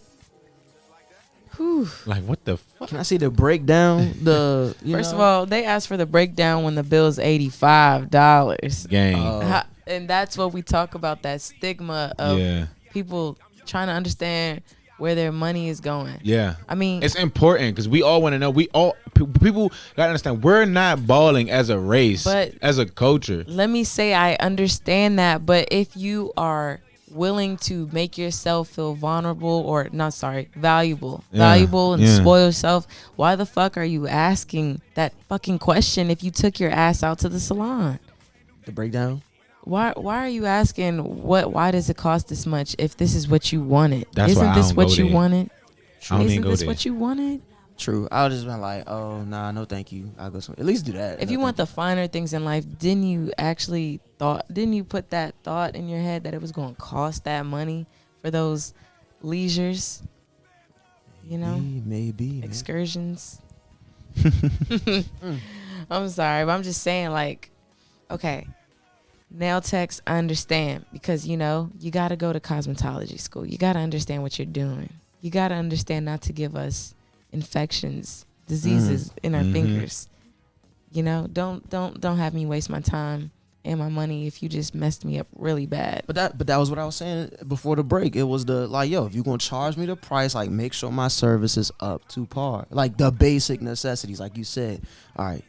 Whew.
Like what the fuck?
Can I see the breakdown?
First of all, they asked for the breakdown when the bill's $85.
Gang.
And that's what we talk about, that stigma of people trying to understand where their money is going.
Yeah.
I mean,
it's important because we all want to know. People gotta understand we're not balling as a race,
but
as a culture.
Let me say I understand that, but if you are willing to make yourself feel valuable and spoil yourself, why the fuck are you asking that fucking question if you took your ass out to the salon?
The breakdown?
Why are you asking why does it cost this much if this is what you wanted?
Isn't
this what you wanted?
Isn't
this what you wanted?
True. I was just been like, oh nah, no thank you. I'll go somewhere. At least do that.
If you want the finer things in life, didn't you put that thought in your head that it was going to cost that money for those leisures?
Maybe
excursions. I'm sorry, but I'm just saying, like, okay, nail techs, I understand, because you got to go to cosmetology school. You got to understand what you're doing. You got to understand not to give us infections, diseases in our fingers. Don't have me waste my time and my money if you just messed me up really bad.
But that was what I was saying before the break. It was if you're gonna charge me the price, like make sure my service is up to par. Like the basic necessities, like you said. All right.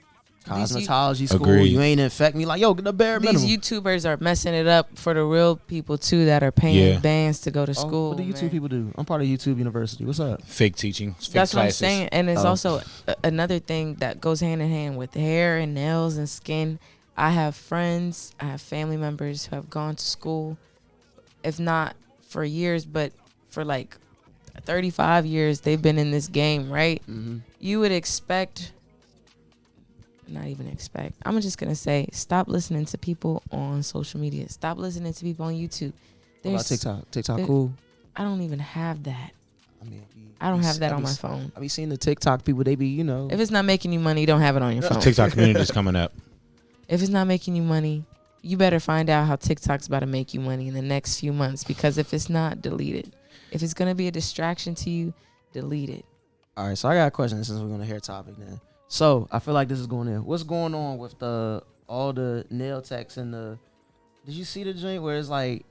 Cosmetology school,
Agreed.
You ain't infect me. Like, get the bare minimum.
These YouTubers are messing it up for the real people too that are paying bands to go to school.
What do YouTube people do? I'm part of YouTube University. What's up?
Fake teaching. Fake
That's
classes.
what I'm saying. And it's also another thing that goes hand in hand with hair and nails and skin. I have friends, I have family members who have gone to school, if not for years, but for like 35 years, they've been in this game, right?
Mm-hmm.
You would expect... I'm just going to say, stop listening to people on social media. Stop listening to people on YouTube.
What about TikTok? TikTok cool?
I don't even have that. I don't have that on my phone.
I be seeing the TikTok people, they be,
If it's not making you money, don't have it on your phone.
TikTok community is coming up.
If it's not making you money, you better find out how TikTok's about to make you money in the next few months, because if it's not, delete it. If it's going to be a distraction to you, delete it.
All right, so I got a question since we're going to hair topic then. So I feel like this is going in. What's going on with all the nail techs and did you see the joint where it's like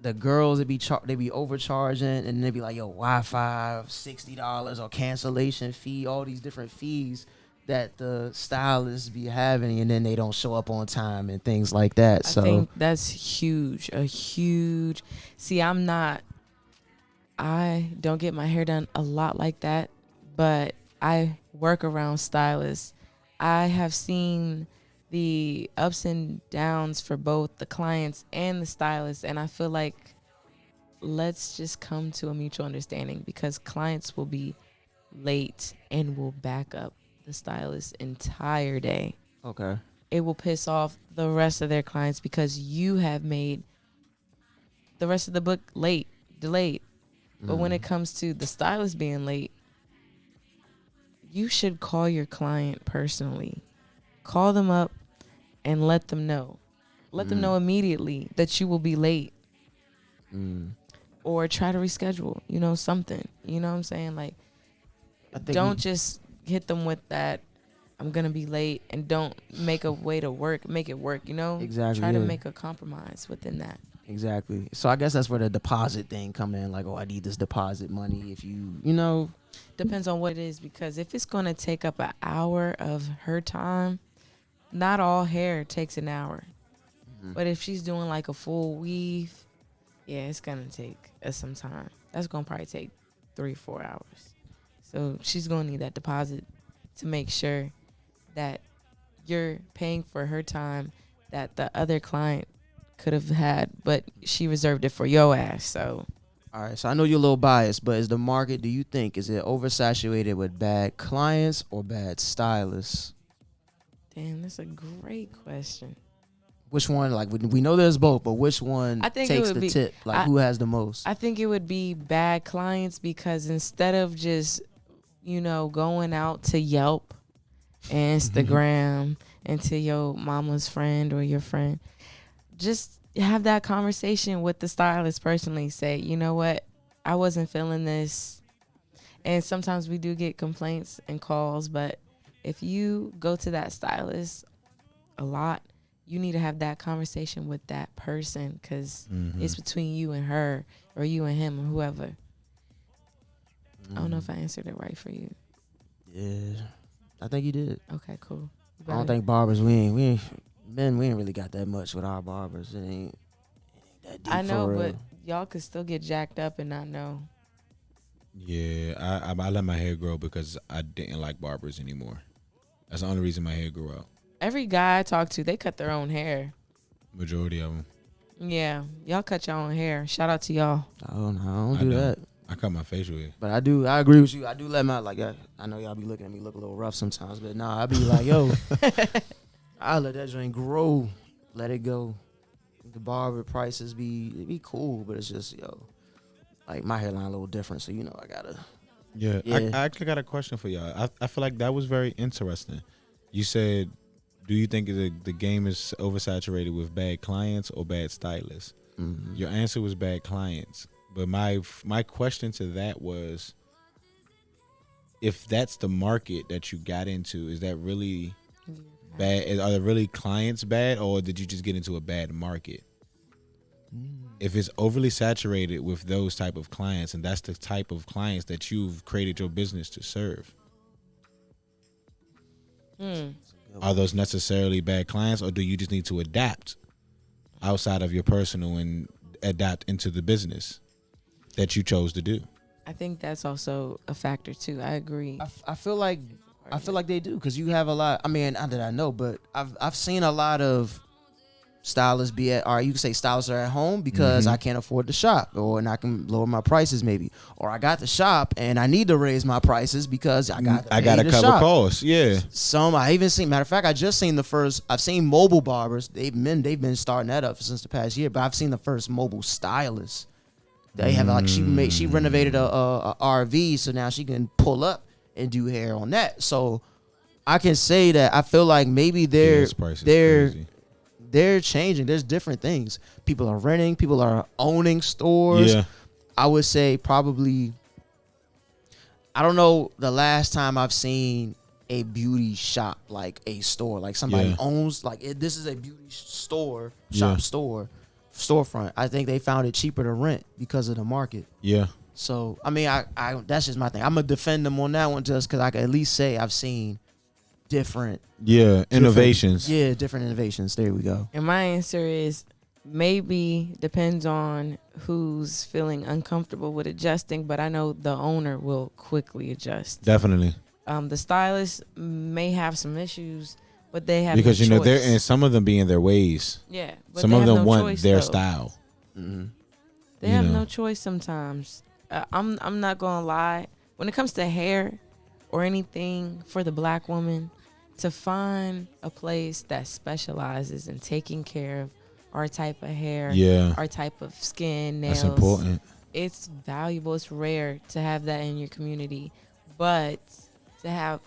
the girls they be overcharging and they be like, Wi-Fi $60 or cancellation fee, all these different fees that the stylists be having, and then they don't show up on time and things like that.
I think that's huge. See, I don't get my hair done a lot like that, but I work around stylists. I have seen the ups and downs for both the clients and the stylists, and I feel like let's just come to a mutual understanding, because clients will be late and will back up the stylist's entire day.
Okay.
It will piss off the rest of their clients because you have made the rest of the book late. delayed. But when it comes to the stylist being late, you should call your client personally. Call them up and let them know. Let them know immediately that you will be late. Or try to reschedule, something. You know what I'm saying? Like, don't just hit them with that, I'm going to be late, and don't make a way to make it work,
Exactly.
Try to make a compromise within that.
Exactly. So I guess that's where the deposit thing come in. Like, I need this deposit money. If you
Depends on what it is, because if it's going to take up an hour of her time, not all hair takes an hour. But if she's doing like a full weave, yeah, it's going to take some time. That's going to probably take 3-4 hours. So she's going to need that deposit to make sure that you're paying for her time that the other client could have had, but she reserved it for your ass. So,
all right. So I know you're a little biased, but is the market, do you think, is it oversaturated with bad clients or bad stylists?
Damn, that's a great question.
Which one? Like, we know there's both, but which one takes the tip? Like, who has the most?
I think it would be bad clients, because instead of just, going out to Yelp and Instagram and to your mama's friend or your friend, just have that conversation with the stylist personally. Say, you know what, I wasn't feeling this. And sometimes we do get complaints and calls, but if you go to that stylist a lot, you need to have that conversation with that person, because it's between you and her, or you and him, or whoever. I don't know if I answered it right for you.
Yeah, I think you did.
Okay, cool.
I don't think barbers, we ain't really got that much with our barbers. It ain't that deep.
I know,
for real.
but y'all could still get jacked up and not know.
Yeah, I let my hair grow because I didn't like barbers anymore. That's the only reason my hair grew out.
Every guy I talk to, they cut their own hair.
Majority of them.
Yeah, y'all cut your own hair. Shout out to y'all.
I don't do that.
I cut my facial hair.
But I agree with you. I do let my, I know y'all be looking at me look a little rough sometimes, but I be like, yo, I let that joint grow, let it go. The barber prices be cool, but it's just, like my hairline a little different, so I gotta.
Yeah. I actually got a question for y'all. I feel like that was very interesting. You said, do you think the game is oversaturated with bad clients or bad stylists? Mm-hmm. Your answer was bad clients. But my question to that was, if that's the market that you got into, is that really bad? Are the really clients bad, or did you just get into a bad market? If it's overly saturated with those type of clients, and that's the type of clients that you've created your business to serve, are those necessarily bad clients, or do you just need to adapt outside of your personal and adapt into the business that you chose to do?
I think that's also a factor too. I agree.
I feel like they do, because you have a lot. I mean, not that I know, but I've seen a lot of stylists be at, or you can say stylists are at home because I can't afford to shop, and I can lower my prices maybe, or I got the shop and I need to raise my prices because I got to
cover costs. Yeah.
I even seen, matter of fact, I've seen mobile barbers. They've been starting that up since the past year, but I've seen the first mobile stylist. They have she renovated a RV, so now she can pull up and do hair on that. So I can say that I feel like maybe they're changing. There's different things. People are renting. People are owning stores. Yeah. I would say probably, I don't know the last time I've seen a beauty shop, like a store, like somebody owns, this is a beauty store, storefront. I think they found it cheaper to rent because of the market. Yeah. So, I mean, I that's just my thing. I'm going to defend them on that one just because I can at least say I've seen different
innovations.
Different innovations. There we go.
And my answer is maybe depends on who's feeling uncomfortable with adjusting, but I know the owner will quickly adjust.
Definitely.
The stylist may have some issues, but they have
because
no choice.
they're, and some of them be in their ways.
Yeah, but
some of them want
choice,
their
though.
style.
Mm-hmm.
They have no choice sometimes. I'm not gonna lie. When it comes to hair or anything for the black woman, to find a place that specializes in taking care of our type of hair, our type of skin, nails.
That's important.
it's valuable. It's rare to have that in your community, but to have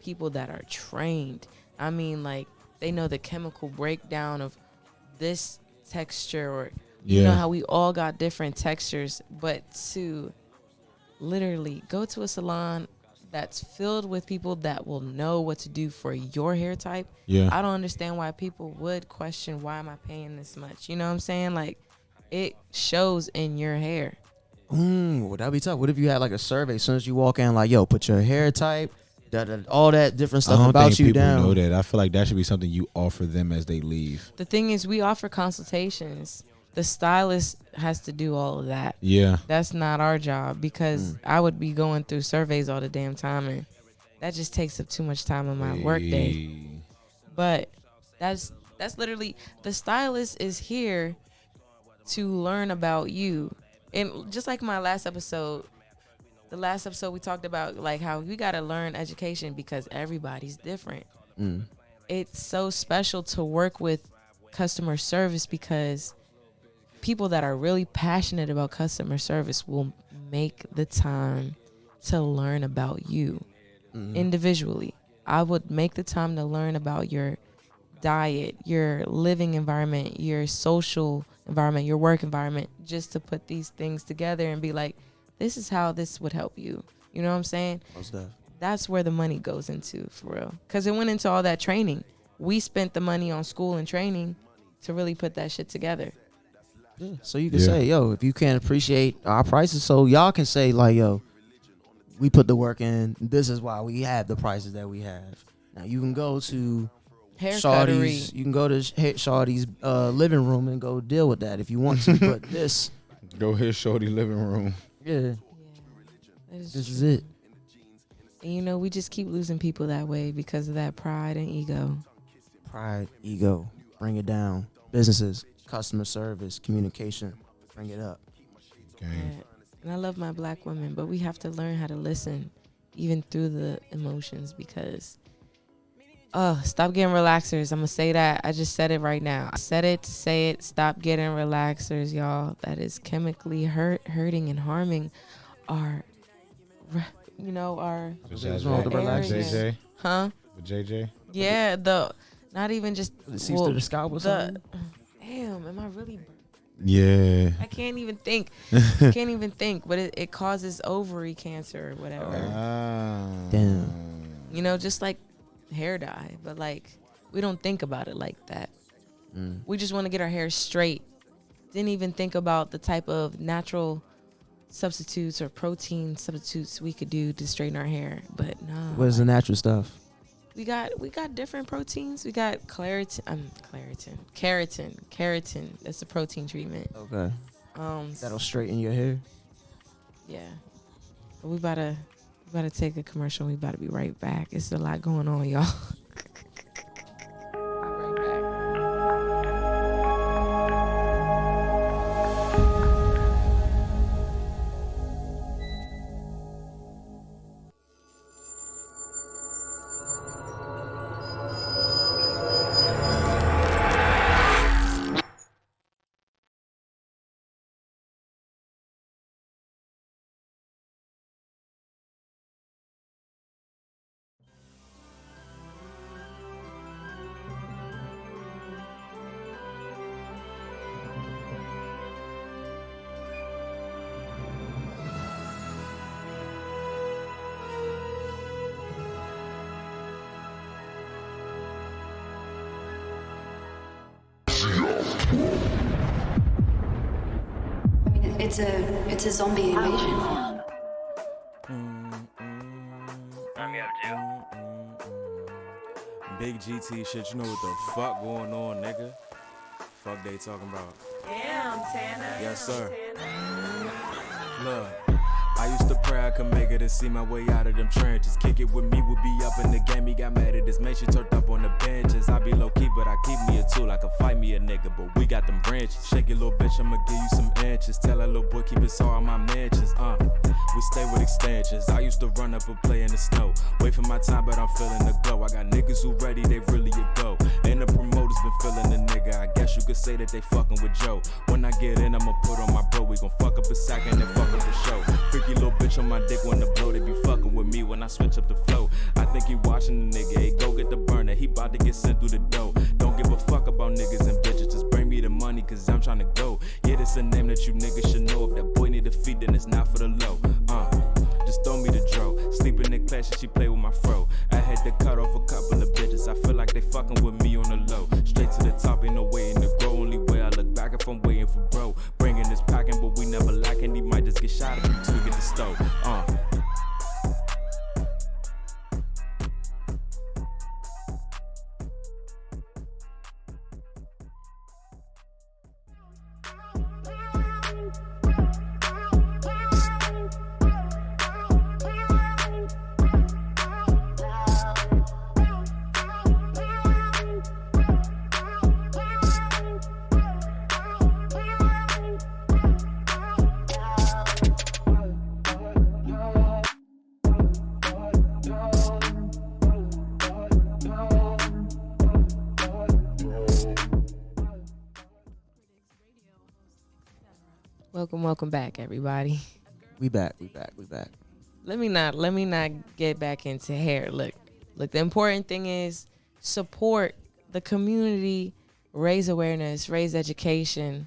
people that are trained. I mean, like, they know the chemical breakdown of this texture, or you know how we all got different textures, but to literally go to a salon that's filled with people that will know what to do for your hair type. I don't understand why people would question, why am I paying this much? You know what I'm saying? Like, it shows in your hair.
Would that be tough? What if you had like a survey as soon as you walk in, like, yo, put your hair type, all that different stuff about you down?
I don't think people know that. I feel like that should be something you offer them as they leave.
The thing is, we offer consultations. The stylist has to do all of that.
Yeah.
That's not our job, because I would be going through surveys all the damn time, and that just takes up too much time in my work day. But that's literally, the stylist is here to learn about you. And just like my last episode, we talked about like how we got to learn education because everybody's different. It's so special to work with customer service because people that are really passionate about customer service will make the time to learn about you individually. I would make the time to learn about your diet, your living environment, your social environment, your work environment, just to put these things together and be like, this is how this would help you. You know what I'm saying? That's where the money goes into, for real. Because it went into all that training. We spent the money on school and training to really put that shit together.
Yeah. So you can say, yo, if you can't appreciate our prices, so y'all can say like, yo, we put the work in. This is why we have the prices that we have. Now you can go to Shawty's. You can go to Shawty's living room and go deal with that if you want to. But this,
go hit Shawty living room.
Yeah. This is it.
And you know, we just keep losing people that way because of that pride and ego.
Pride, ego, bring it down. Businesses, customer service, communication, bring it up.
Yeah. And I love my black women, but we have to learn how to listen even through the emotions because, stop getting relaxers. I'm going to say that. I just said it right now. I said it to say it. Stop getting relaxers, y'all. That is chemically hurting and harming our, you know, our
JJ?
Huh?
With JJ?
Yeah, not even just
the seats to the scalp or something.
Damn, am I really?
Yeah.
I can't even think. But it causes ovary cancer or whatever.
Damn.
You know, just like hair dye, but like we don't think about it like that. We just want to get our hair straight. Didn't even think about the type of natural substitutes or protein substitutes we could do to straighten our hair. But no.
What is the natural stuff?
We got different proteins. We got keratin. That's a protein treatment.
Okay. That'll straighten your hair.
Yeah. But we about to take a commercial. We about to be right back. It's a lot going on, y'all.
It's a zombie invasion.
Big GT shit, you know what the fuck going on, nigga? Fuck they talking about.
Damn, Tanner.
Yes, sir. Look, I used to pray I could make it and see my way out of them trenches. Kick it with me, would be up in the game. He got mad at this man, she turned up on the benches. I be low key, but I keep me a tool. I can fight me a nigga, but we got them branches. Shake it, little bitch, I'ma give you some inches. Tell that little boy keep it all in my mansions. We stay with extensions. I used to run up and play in the snow. Wait for my time, but I'm feeling the glow. I got niggas who ready, they really a go. And the promoters been feeling the nigga. I guess you could say that they fucking with Joe. When I get in, I'ma put on my bro. We gon' fuck up a sack and then fuck up the show. Freaky little bitch on my dick wanna blow. They be fucking with me when I switch up the flow. I think he watching the nigga. Hey, go get the burner. He bout to get sent through the dough. Don't give a fuck about niggas and bitches. Just bring me the money, cause I'm tryna go. Yeah, this a name that you niggas should know. If that boy need a feed, then it's not for the low. Just throw me the dro. Sleeping in class and she play with my fro. I had to cut off a couple of bitches. I feel like they fucking with me on the low. Straight to the top, ain't no waiting to grow. Only way I look back if I'm waiting for bro. Bringing this packing, but we never lacking. He might just get shot if you tweaking the stove.
Welcome back, everybody.
We back.
Let me not get back into hair. Look, the important thing is support the community, raise awareness, raise education,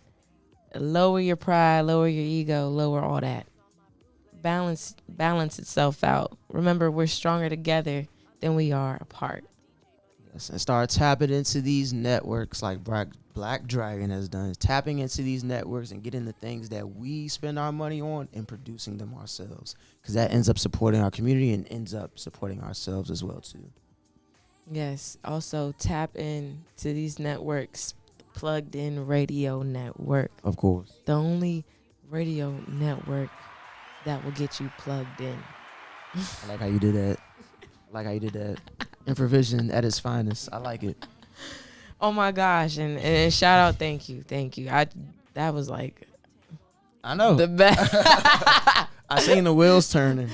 lower your pride, lower your ego, lower all that. Balance itself out. Remember, we're stronger together than we are apart.
Yes, and start tapping into these networks like Black Dragon has done. Tapping into these networks and getting the things that we spend our money on and producing them ourselves. Because that ends up supporting our community and ends up supporting ourselves as well, too.
Yes. Also, tap in to these networks. Plugged In Radio Network.
Of course.
The only radio network that will get you plugged in.
I like how you did that. Improvision at its finest. I like it.
Oh my gosh, and shout out, thank you. That was like,
I know
the best.
I seen the wheels turning.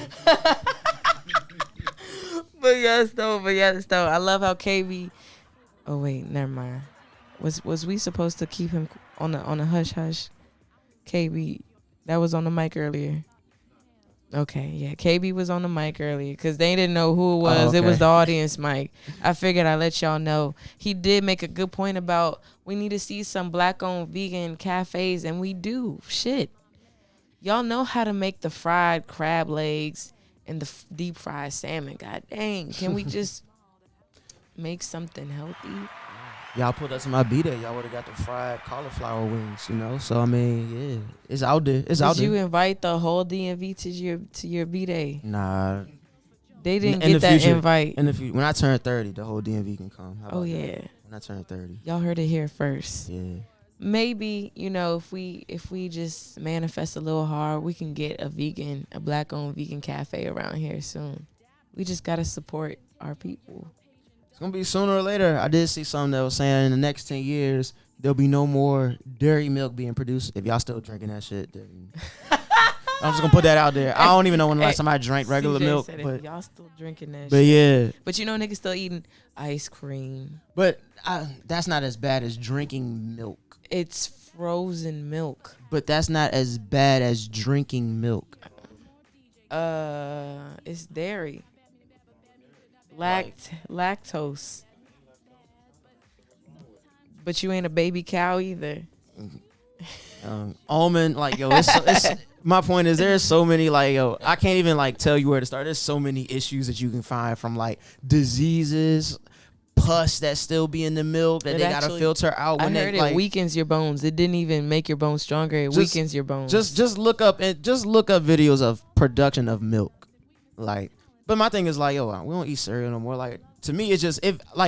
But yes, though. I love how KB. Oh wait, never mind. Was we supposed to keep him on a hush hush? KB, that was on the mic earlier. Okay, yeah, KB was on the mic earlier because they didn't know who it was.
Oh, okay.
It was the audience mic. I figured I'd let y'all know. He did make a good point about we need to see some Black-owned vegan cafes, and we do. Shit. Y'all know how to make the fried crab legs and the deep fried salmon. God dang, can we just make something healthy?
Y'all put us in my B-Day. Y'all would have got the fried cauliflower wings, you know? So, I mean, yeah, it's out there. Did
you invite the whole DMV to your B-Day?
Nah.
They didn't get that
future,
invite.
In the future, when I turn 30, the whole DMV can come.
Oh, yeah.
That? When I turn 30.
Y'all heard it here first.
Yeah.
Maybe, if we just manifest a little hard, we can get a Black-owned vegan cafe around here soon. We just got to support our people.
It's going to be sooner or later. I did see something that was saying in the next 10 years, there'll be no more dairy milk being produced. If y'all still drinking that shit, then I'm just going to put that out there. I don't even know when the last time I drank regular
CJ
milk.
Said
but
if y'all still drinking that
but
shit.
Yeah.
But niggas still eating ice cream.
But that's not as bad as drinking milk.
It's frozen milk.
But that's not as bad as drinking milk.
It's dairy. Lactose. But you ain't a baby cow either.
Almond, it's my point is there's so many, I can't even, tell you where to start. There's so many issues that you can find from, diseases, pus that still be in the milk that they got to filter out.
I heard it weakens your bones. It didn't even make your bones stronger. It weakens your bones.
Just look up videos of production of milk. But my thing is we don't eat cereal no more. To me, it's just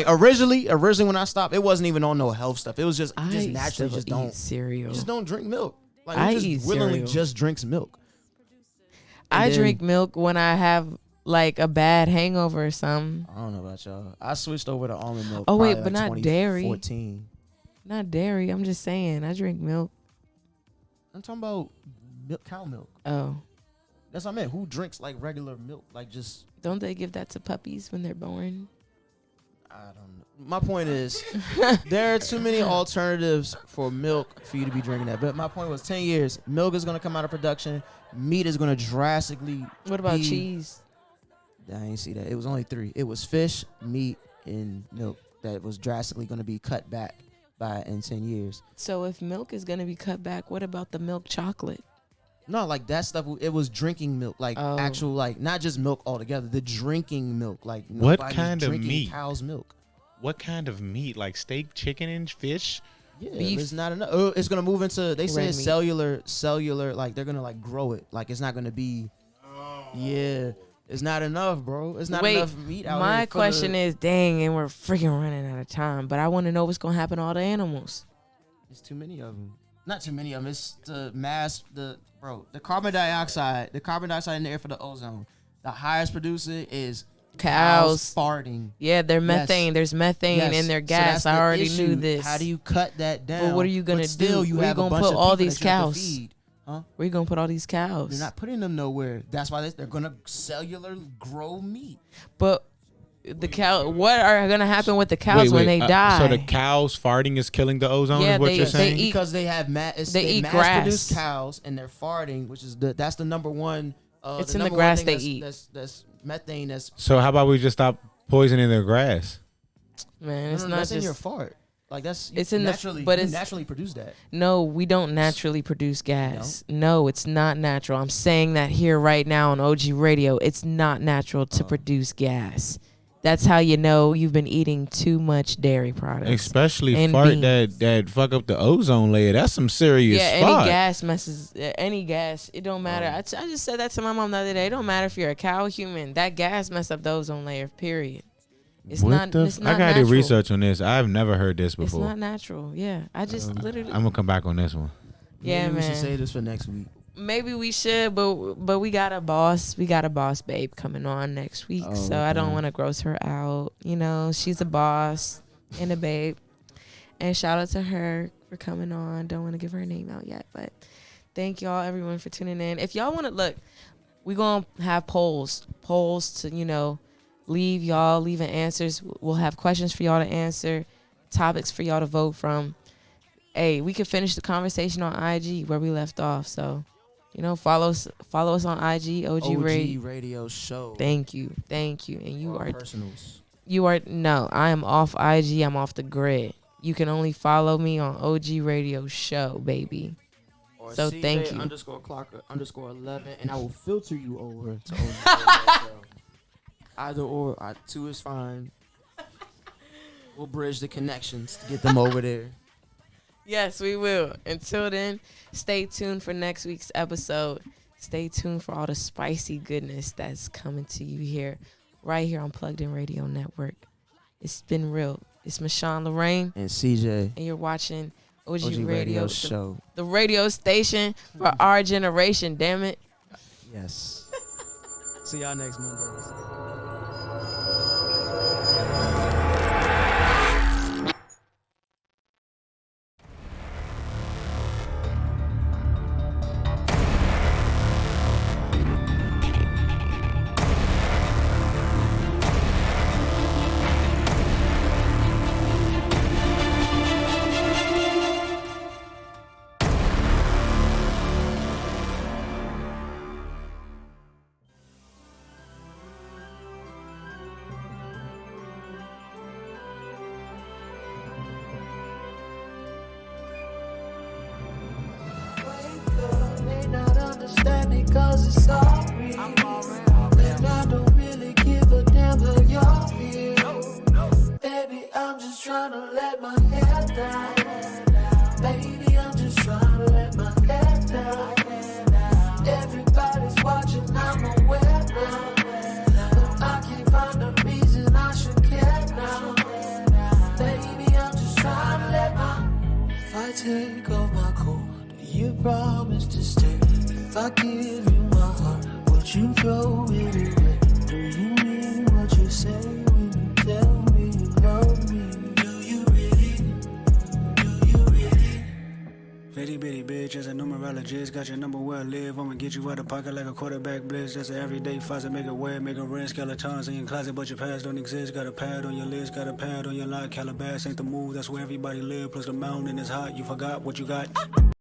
originally when I stopped, it wasn't even on no health stuff. It was just naturally just don't
cereal.
You just don't drink milk.
I eat
willingly
cereal.
just drinks milk.
I drink milk when I have a bad hangover or something.
I don't know about y'all. I switched over to almond milk.
Oh wait, but not dairy.
2014.
Not dairy. I'm just saying I drink milk.
I'm talking about cow milk.
Oh.
That's what I meant. Who drinks like regular milk? Like just.
Don't they give that to puppies when they're born?
I don't know. My point is, there are too many alternatives for milk for you to be drinking that. But my point was, 10 years, milk is going to come out of production. Meat is going to drastically.
What about cheese?
I didn't see that. It was only 3. It was fish, meat, and milk that was drastically going to be cut back in 10 years.
So if milk is going to be cut back, what about the milk chocolate?
No, like that stuff. It was drinking milk, like actual, like not just milk altogether. The drinking milk, like
what kind of meat?
Cow's milk.
What kind of meat? Like steak, chicken, and fish?
Yeah, it's not enough. Oh, it's gonna move into. They say cellular. Like they're gonna like grow it. Like it's not gonna be. Yeah, it's not enough, bro. It's not enough meat out here.
My question is, dang, and we're freaking running out of time. But I want to know what's gonna happen to all the animals.
There's too many of them. Not too many of them. It's the mass. The carbon dioxide. The carbon dioxide in the air for the ozone. The highest producer is cows farting.
Yeah, they're methane. Yes. There's methane in their gas. So I already knew this.
How do you cut that down?
But what are you gonna do?
You
Where
have
you gonna put all these cows?
Huh?
Where you gonna put all these cows?
You're not putting them nowhere. That's why they're gonna cellular grow meat.
But the cow, what are gonna happen with the cows when they die?
So the cows farting is killing the ozone.
Yeah,
is what you're saying?
Because they have they eat grass. Produced cows and they're farting, which is that's the number one.
It's in the grass they eat.
That's methane. That's
so. How about we just stop poisoning their grass?
Man, it's not
that's
just
in your fart. Like it's naturally produce that.
No, we don't naturally produce gas. No, it's not natural. I'm saying that here right now on OG Radio. It's not natural to produce gas. That's how you know you've been eating too much dairy products.
Especially fart that fuck up the ozone layer. That's some serious
any gas messes. Any gas. It don't matter. I just said that to my mom the other day. It don't matter if you're a cow or human. That gas mess up the ozone layer, period. It's not natural.
I gotta do research on this. I've never heard this before.
It's not natural. Yeah. I just literally.
I'm gonna come back on this one.
Yeah,
Maybe
man.
we should say this for next week.
Maybe we should, but we got a boss. We got a boss babe coming on next week, so I don't want to gross her out. You know, she's a boss and a babe. And shout out to her for coming on. Don't want to give her name out yet, but thank y'all everyone for tuning in. If y'all want to look, we gonna have polls to leaving answers. We'll have questions for y'all to answer, topics for y'all to vote from. Hey, we could finish the conversation on IG where we left off. So. Follow us on IG, OG
Radio Show.
Thank you. And you are
personals.
I am off IG. I'm off the grid. You can only follow me on OG Radio Show, baby.
Or
so
CJ
thank you.
_Clocker_11, and I will filter you over to OG Radio Show. Either or, 2 is fine. We'll bridge the connections to get them over there.
Yes, we will. Until then, stay tuned for next week's episode. Stay tuned for all the spicy goodness that's coming to you right here on Plugged In Radio Network. It's been real. It's Michonne Lorraine.
And CJ.
And you're watching OG Radio
Show.
The radio station for our generation, damn it.
Yes. See y'all next Monday.
Cause it's all real. And I don't really give a damn how y'all feel. Baby, I'm just trying to let my head down. Baby, I'm just trying to let my head down. Everybody's watching, I'm aware now. But I can't find a reason I should care now. Baby, I'm just trying to let my. If I take off my coat, do you promise to stay? If I give you my heart, would you throw it away? Do you mean what you say when you tell me you love me? Do you really? Do you really? Ready
itty bitty bitch. As a numerologist, got your number where I live. I'ma get you out of pocket like a quarterback blitz. That's an everyday faucet, make it wet, make it rinse. Skeletons in your closet, but your past don't exist. Got a pad on your list, got a pad on your lock. Calabas ain't the move, that's where everybody live. Plus the mountain is hot, you forgot what you got.